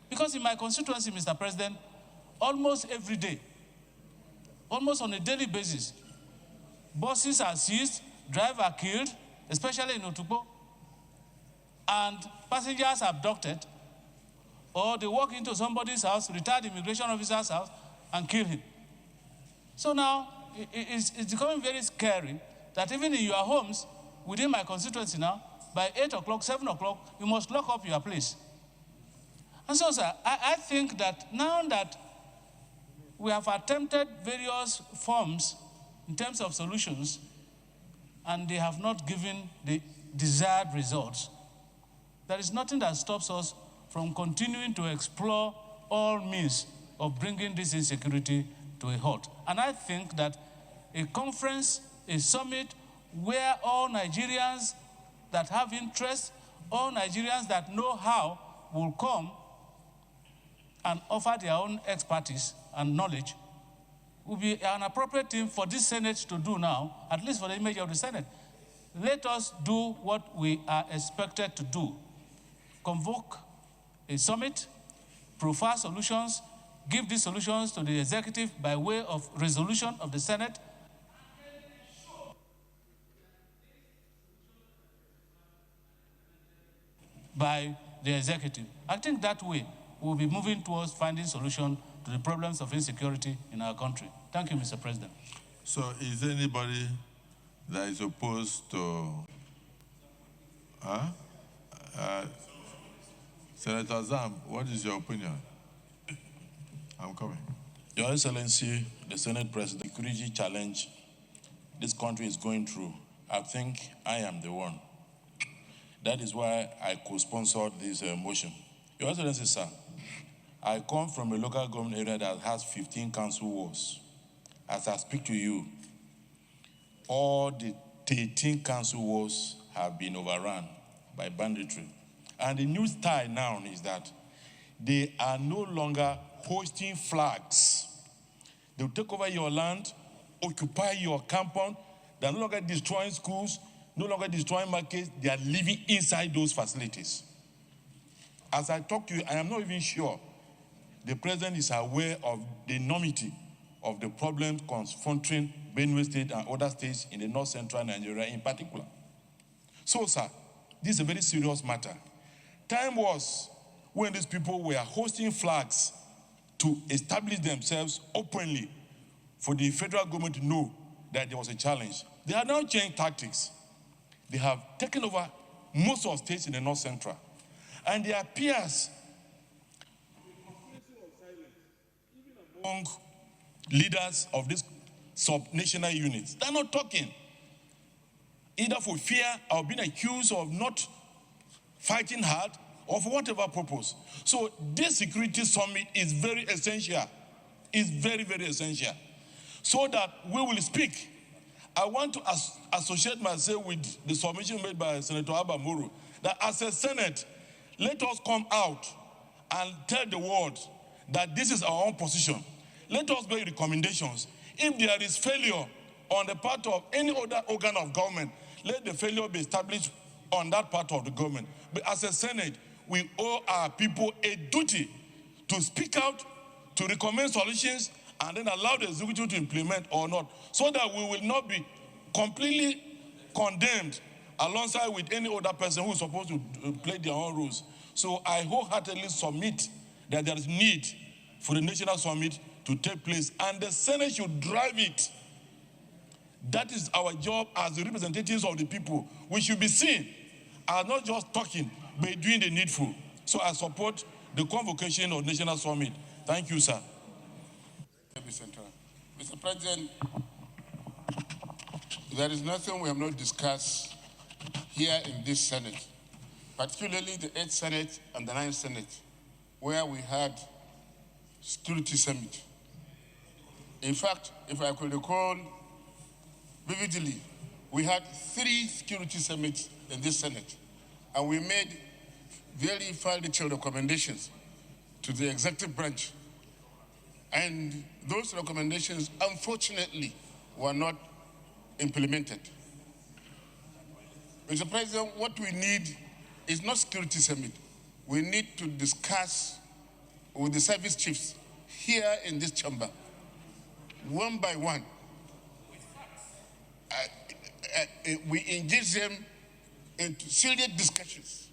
because in my constituency, Mr. President, almost every day, almost on a daily basis, buses are seized, drivers are killed, especially in Otukpo, and passengers are abducted, or they walk into somebody's house, retired immigration officer's house, and kill him. So now, it's becoming very scary that even in your homes, within my constituency now, by 8 o'clock, 7 o'clock, you must lock up your place. And so, sir, I think that now that we have attempted various forms in terms of solutions, and they have not given the desired results, there is nothing that stops us from continuing to explore all means of bringing this insecurity to a halt. And I think that a conference, a summit, where all Nigerians that have interest, all Nigerians that know how will come and offer their own expertise and knowledge will be an appropriate thing for this Senate to do now, at least for the image of the Senate. Let us do what we are expected to do. Convoke a summit, profile solutions, give these solutions to the executive by way of resolution of the Senate, by the executive. I think that way we'll be moving towards finding solution to the problems of insecurity in our country. Thank you, Mr. President. So is there anybody that is opposed to, Senator Zam, what is your opinion? I'm coming. Your Excellency, the Senate President, the security challenge this country is going through, I think I am the one. That is why I co-sponsored this motion. Your Excellency, sir, I come from a local government area that has 15 council wards. As I speak to you, all the 13 council wards have been overrun by banditry. And the new style now is that they are no longer hoisting flags. They will take over your land, occupy your compound. They are no longer destroying schools, no longer destroying markets. They are living inside those facilities. As I talk to you, I am not even sure the president is aware of the enormity of the problems confronting Benue State and other states in the north-central Nigeria in particular. So, sir, this is a very serious matter. Time was when these people were hosting flags to establish themselves openly for the federal government to know that there was a challenge. They have now changed tactics. they have taken over most of states in the North Central. And there appears among leaders of these sub-national units, they're not talking, either for fear of being accused of not fighting hard or for whatever purpose. So this security summit is very essential. It's very, very essential. So that we will speak. I want to associate myself with the submission made by Senator Abamuru, that as a Senate, let us come out and tell the world that this is our own position. Let us make recommendations. If there is failure on the part of any other organ of government, let the failure be established on that part of the government. But as a Senate, we owe our people a duty to speak out, to recommend solutions, and then allow the executive to implement or not, so that we will not be completely condemned alongside with any other person who is supposed to play their own rules. So I wholeheartedly submit that there is need for the national summit to take place, and the Senate should drive it. That is our job as the representatives of the people. We should be seen as not just talking, but doing the needful. So I support the convocation of national summit. Thank you, sir. Mr. President, there is nothing we have not discussed here in this Senate, particularly the 8th Senate and the 9th Senate, where we had security summit. In fact, if I could recall vividly, we had 3 security summits in this Senate, and we made very detailed recommendations to the executive branch. And those recommendations, unfortunately, were not implemented. Mr. President, what we need is not security summit. We need to discuss with the service chiefs here in this chamber, one by one. We engage them into serious discussions.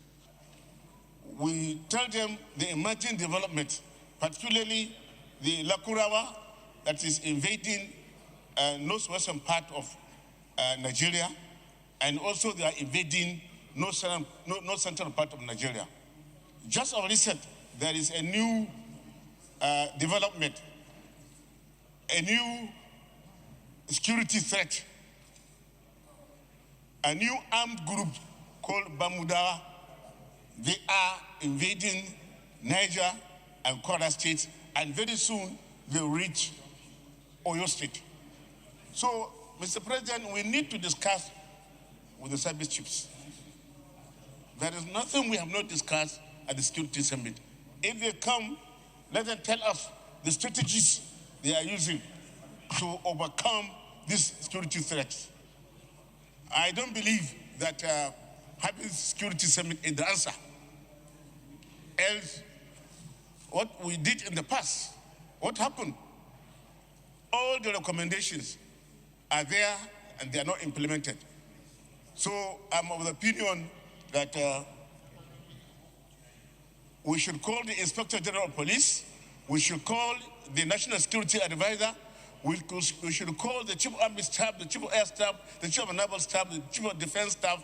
We tell them the emerging development, particularly the Lakurawa that is invading northwestern part of Nigeria, and also they are invading north central part of Nigeria. Just of recent, there is a new development, a new security threat, a new armed group called Bamuda. They are invading Niger and Kwara states, and very soon they'll reach Oyo State. So, Mr. President, we need to discuss with the service chiefs. There is nothing we have not discussed at the security summit. If they come, let them tell us the strategies they are using to overcome these security threats. I don't believe that having security summit is the answer. Else, what we did in the past, what happened? All the recommendations are there and they are not implemented. So I'm of the opinion that we should call the Inspector General of Police, we should call the National Security Advisor, we should call the Chief of Army Staff, the Chief of Air Staff, the Chief of Naval Staff, the Chief of Defense Staff,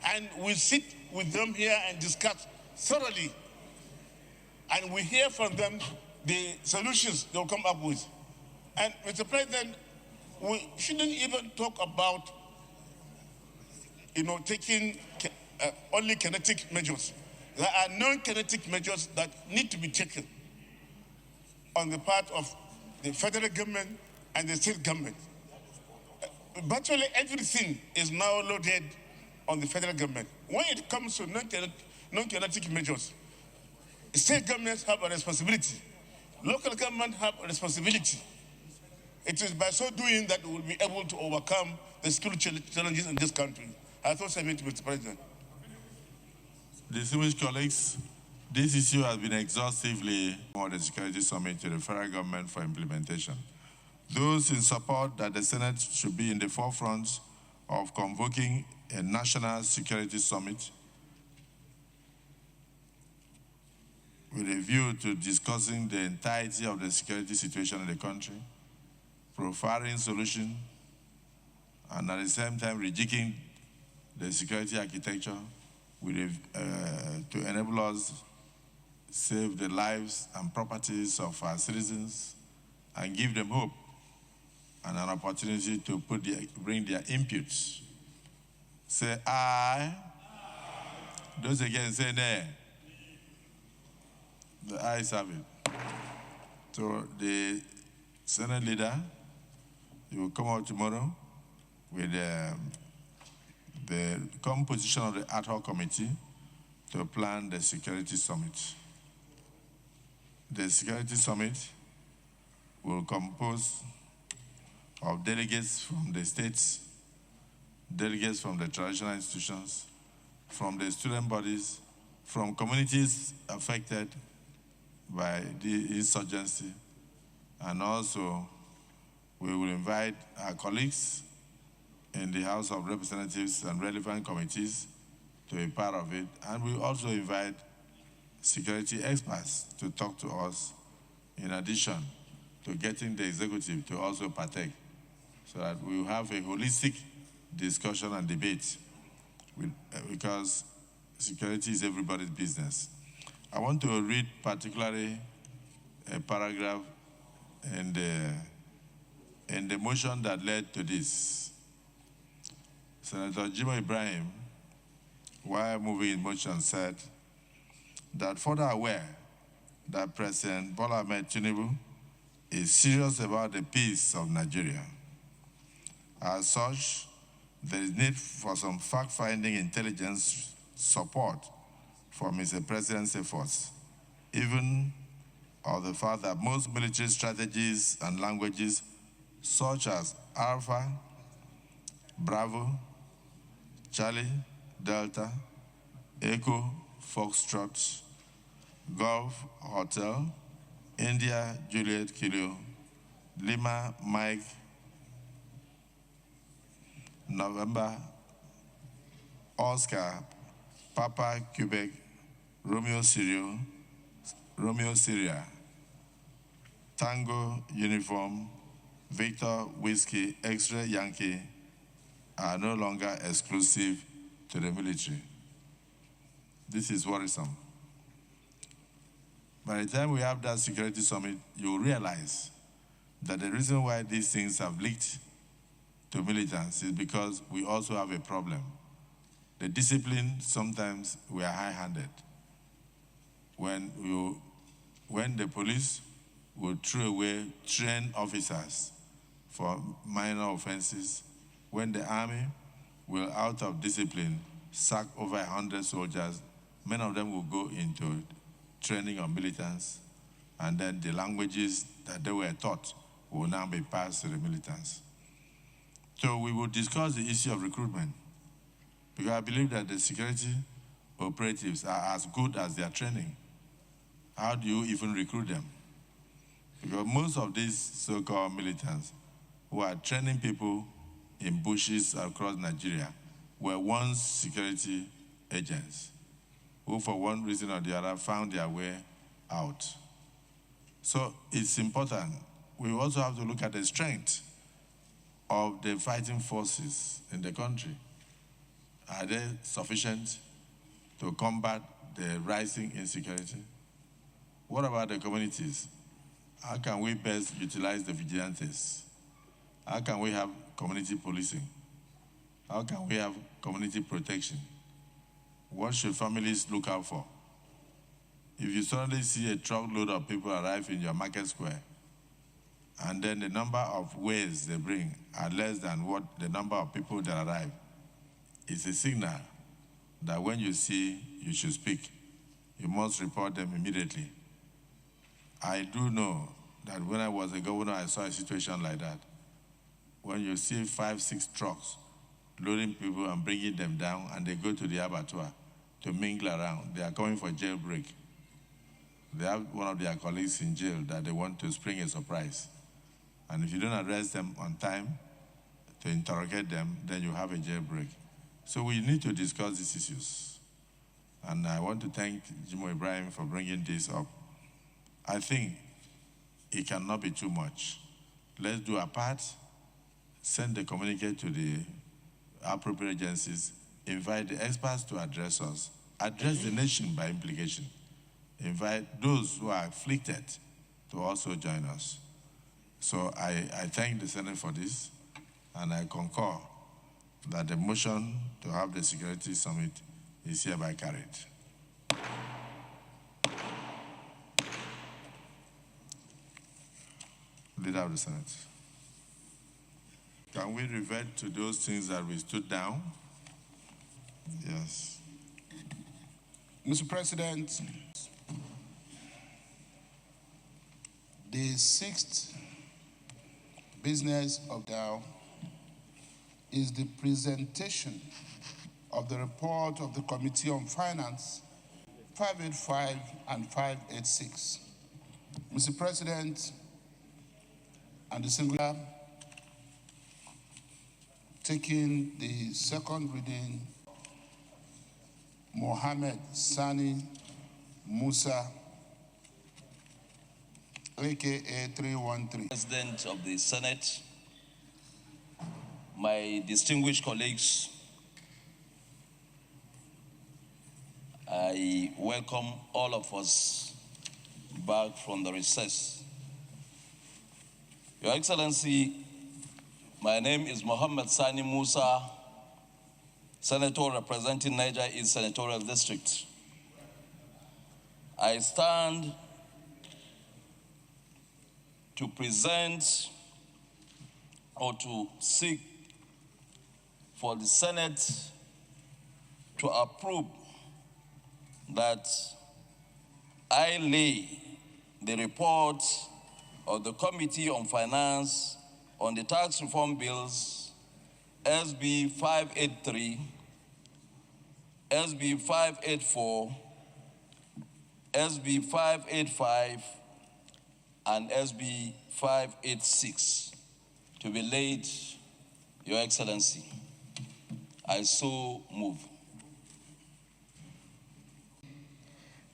and we sit with them here and discuss thoroughly. And we hear from them the solutions they'll come up with. And Mr. President, we shouldn't even talk about, taking only kinetic measures. There are non-kinetic measures that need to be taken on the part of the federal government and the state government. Virtually everything is now loaded on the federal government. When it comes to non-kinetic measures, state governments have a responsibility. Local government have a responsibility. It is by so doing that we will be able to overcome the security challenges in this country. I thought I meant, Mr. President. Distinguished colleagues, this issue has been exhaustively on the Security Summit to the federal government for implementation. Those in support that the Senate should be in the forefront of convoking a national security summit with a view to discussing the entirety of the security situation in the country, profiling solutions, and at the same time rejigging the security architecture to enable us save the lives and properties of our citizens and give them hope and an opportunity to bring their inputs. Say aye. Those again say nay. The ayes have it. So the Senate leader, he will come out tomorrow with the composition of the ad hoc committee to plan the security summit. The security summit will compose of delegates from the states, delegates from the traditional institutions, from the student bodies, from communities affected by the insurgency, and also we will invite our colleagues in the House of Representatives and relevant committees to be part of it, and we also invite security experts to talk to us in addition to getting the executive to also partake, so that we will have a holistic discussion and debate because security is everybody's business. I want to read particularly a paragraph in the motion that led to this. Senator Jimoh Ibrahim, while moving his motion, said that further aware that President Bola Ahmed Tinubu is serious about the peace of Nigeria. As such, there is need for some fact-finding intelligence support for Mr. President's efforts, even of the fact that most military strategies and languages such as Alpha, Bravo, Charlie, Delta, Echo, Foxtrot, Golf, Hotel, India, Juliet, Kilo, Lima, Mike, November, Oscar, Papa, Quebec, Romeo, Syria, Tango, Uniform, Victor, Whiskey, X-Ray, Yankee are no longer exclusive to the military. This is worrisome. By the time we have that security summit, you realize that the reason why these things have leaked to militants is because we also have a problem. The discipline, sometimes we are high-handed. When the police will throw away trained officers for minor offenses, when the army will, out of discipline, sack over 100 soldiers, many of them will go into training of militants, and then the languages that they were taught will now be passed to the militants. So we will discuss the issue of recruitment, because I believe that the security operatives are as good as their training. How do you even recruit them? Because most of these so-called militants who are training people in bushes across Nigeria were once security agents who, for one reason or the other, found their way out. So it's important. We also have to look at the strength of the fighting forces in the country. Are they sufficient to combat the rising insecurity? What about the communities? How can we best utilize the vigilantes? How can we have community policing? How can we have community protection? What should families look out for? If you suddenly see a truckload of people arrive in your market square, and then the number of ways they bring are less than what the number of people that arrive, it's a signal that when you see, you should speak. You must report them immediately. I do know that when I was a governor, I saw a situation like that. When you see 5, 6 trucks loading people and bringing them down, and they go to the abattoir to mingle around, they are coming for jailbreak. They have one of their colleagues in jail that they want to spring a surprise. And if you don't arrest them on time to interrogate them, then you have a jailbreak. So we need to discuss these issues. And I want to thank Jimoh Ibrahim for bringing this up. I think it cannot be too much. Let's do our part, send the communique to the appropriate agencies, invite the experts to address us, address the nation by implication, invite those who are afflicted to also join us. So I thank the Senate for this, and I concur that the motion to have the security summit is hereby carried. Leader of the Senate. Can we revert to those things that we stood down? Yes. Mr. President, the sixth business of DAO is the presentation of the report of the Committee on Finance, 585 and 586. Mr. President, and the singular, taking the second reading, Mohammed Sani Musa, aka 313. President of the Senate, my distinguished colleagues, I welcome all of us back from the recess. Your Excellency, my name is Mohammed Sani Musa, Senator representing Niger East Senatorial District. I stand to present or to seek for the Senate to approve that I lay the report of the Committee on Finance on the tax reform bills, SB 583, SB 584, SB 585, and SB 586 to be laid, Your Excellency. I so move.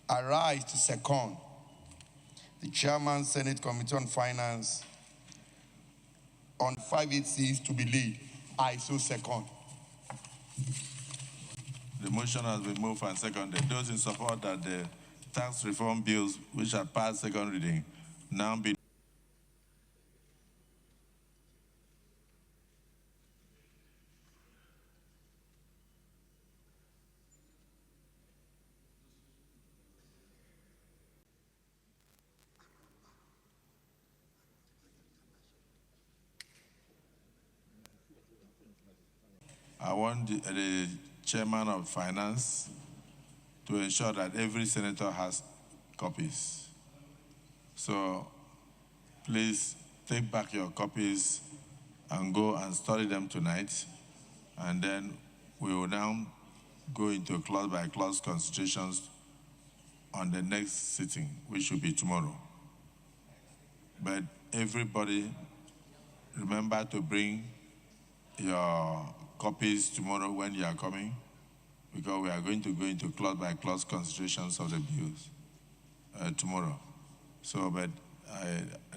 I rise to second the Chairman Senate Committee on Finance on 586 to be laid. I so second. The motion has been moved and seconded. Those in support that the tax reform bills which are passed second reading now be I want the Chairman of Finance to ensure that every senator has copies. So please take back your copies and go and study them tonight. And then we will now go into clause-by-clause consultations on the next sitting, which will be tomorrow. But everybody, remember to bring your copies tomorrow when you are coming, because we are going to go into clause-by-clause considerations of the bills tomorrow. So, but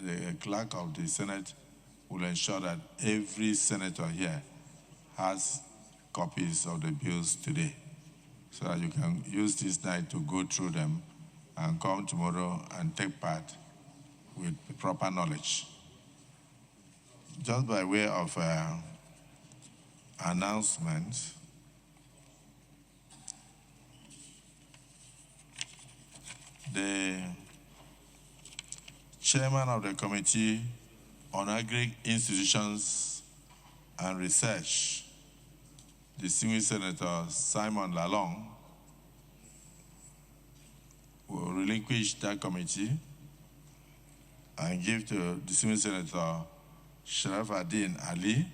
the clerk of the Senate will ensure that every senator here has copies of the bills today, so that you can use this night to go through them and come tomorrow and take part with proper knowledge. Just by way of announcement, the chairman of the Committee on Agri Institutions and Research, distinguished Senator Simon Lalong, will relinquish that committee and give to distinguished Senator Sharafuddin Ali,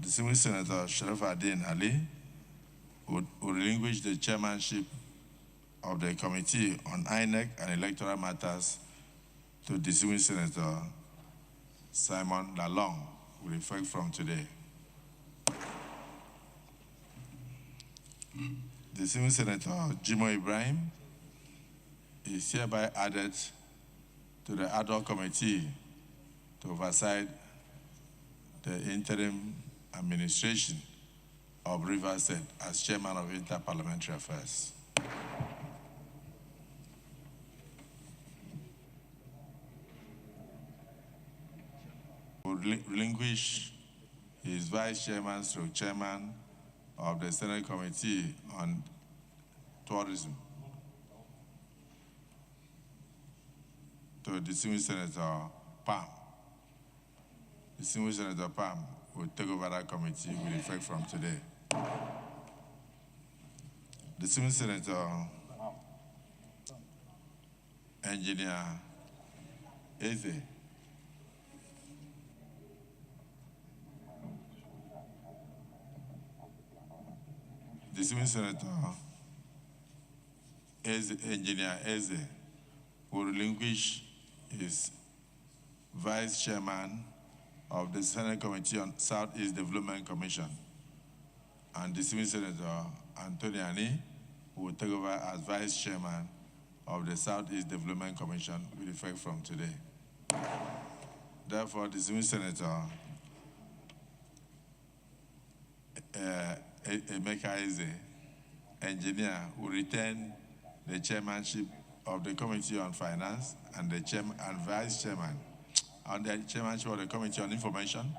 distinguished Senator Sharafuddin Ali would relinquish the chairmanship of the Committee on INEC and Electoral Matters to distinguished Senator Simon Lalong, with effect from today. Distinguished Senator Jimo Ibrahim is hereby added to the ad hoc committee to oversight the interim administration of Rivers State as chairman of Interparliamentary Affairs. Relinquish his vice chairman stroke chairman of the Senate Committee on Tourism to distinguished Senator Pam. Distinguished Senator Pam will take over that committee with effect from today. Distinguished Senator Engineer Eze. Distinguished Senator Engineer Eze will relinquish his vice chairman of the Senate Committee on Southeast Development Commission, and distinguished Senator Antoniani will take over as vice chairman of the Southeast Development Commission with effect from today. Therefore, distinguished Senator Emeka Eze, engineer, will retain the chairmanship of the Committee on Finance and the chairman and vice chairman on the chairmanship of the Committee on Information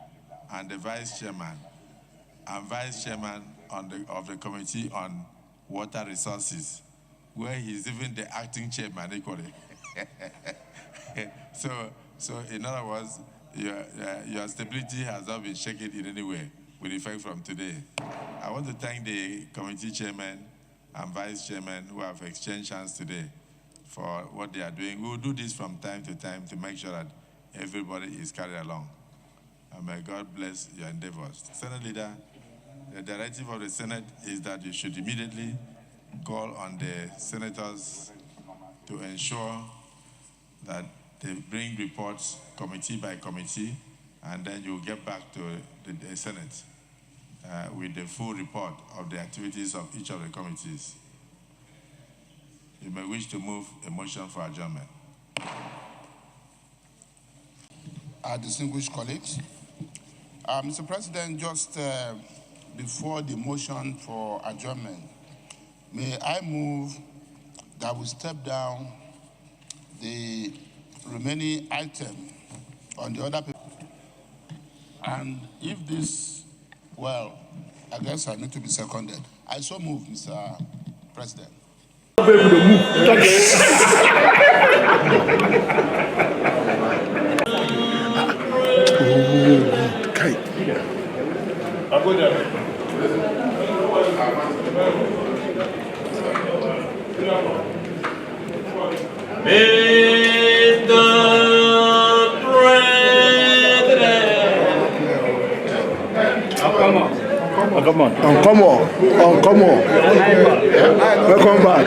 and the vice chairman and vice chairman of the Committee on Water Resources, where he's even the acting chairman equally. So in other words, your stability has not been shaken in any way with effect from today. I want to thank the committee chairman and vice chairman who have exchanged hands today for what they are doing. We will do this from time to time to make sure that everybody is carried along. And may God bless your endeavors. Senate Leader, the directive of the Senate is that you should immediately call on the senators to ensure that they bring reports committee by committee, and then you get back to the Senate with the full report of the activities of each of the committees. You may wish to move a motion for adjournment. Our distinguished colleagues, Mr. President, just before the motion for adjournment, may I move that we step down the remaining item on the other paper. And if this, well, I guess I need to be seconded. I so move, Mr. President. I'll go there. Come on. Welcome back.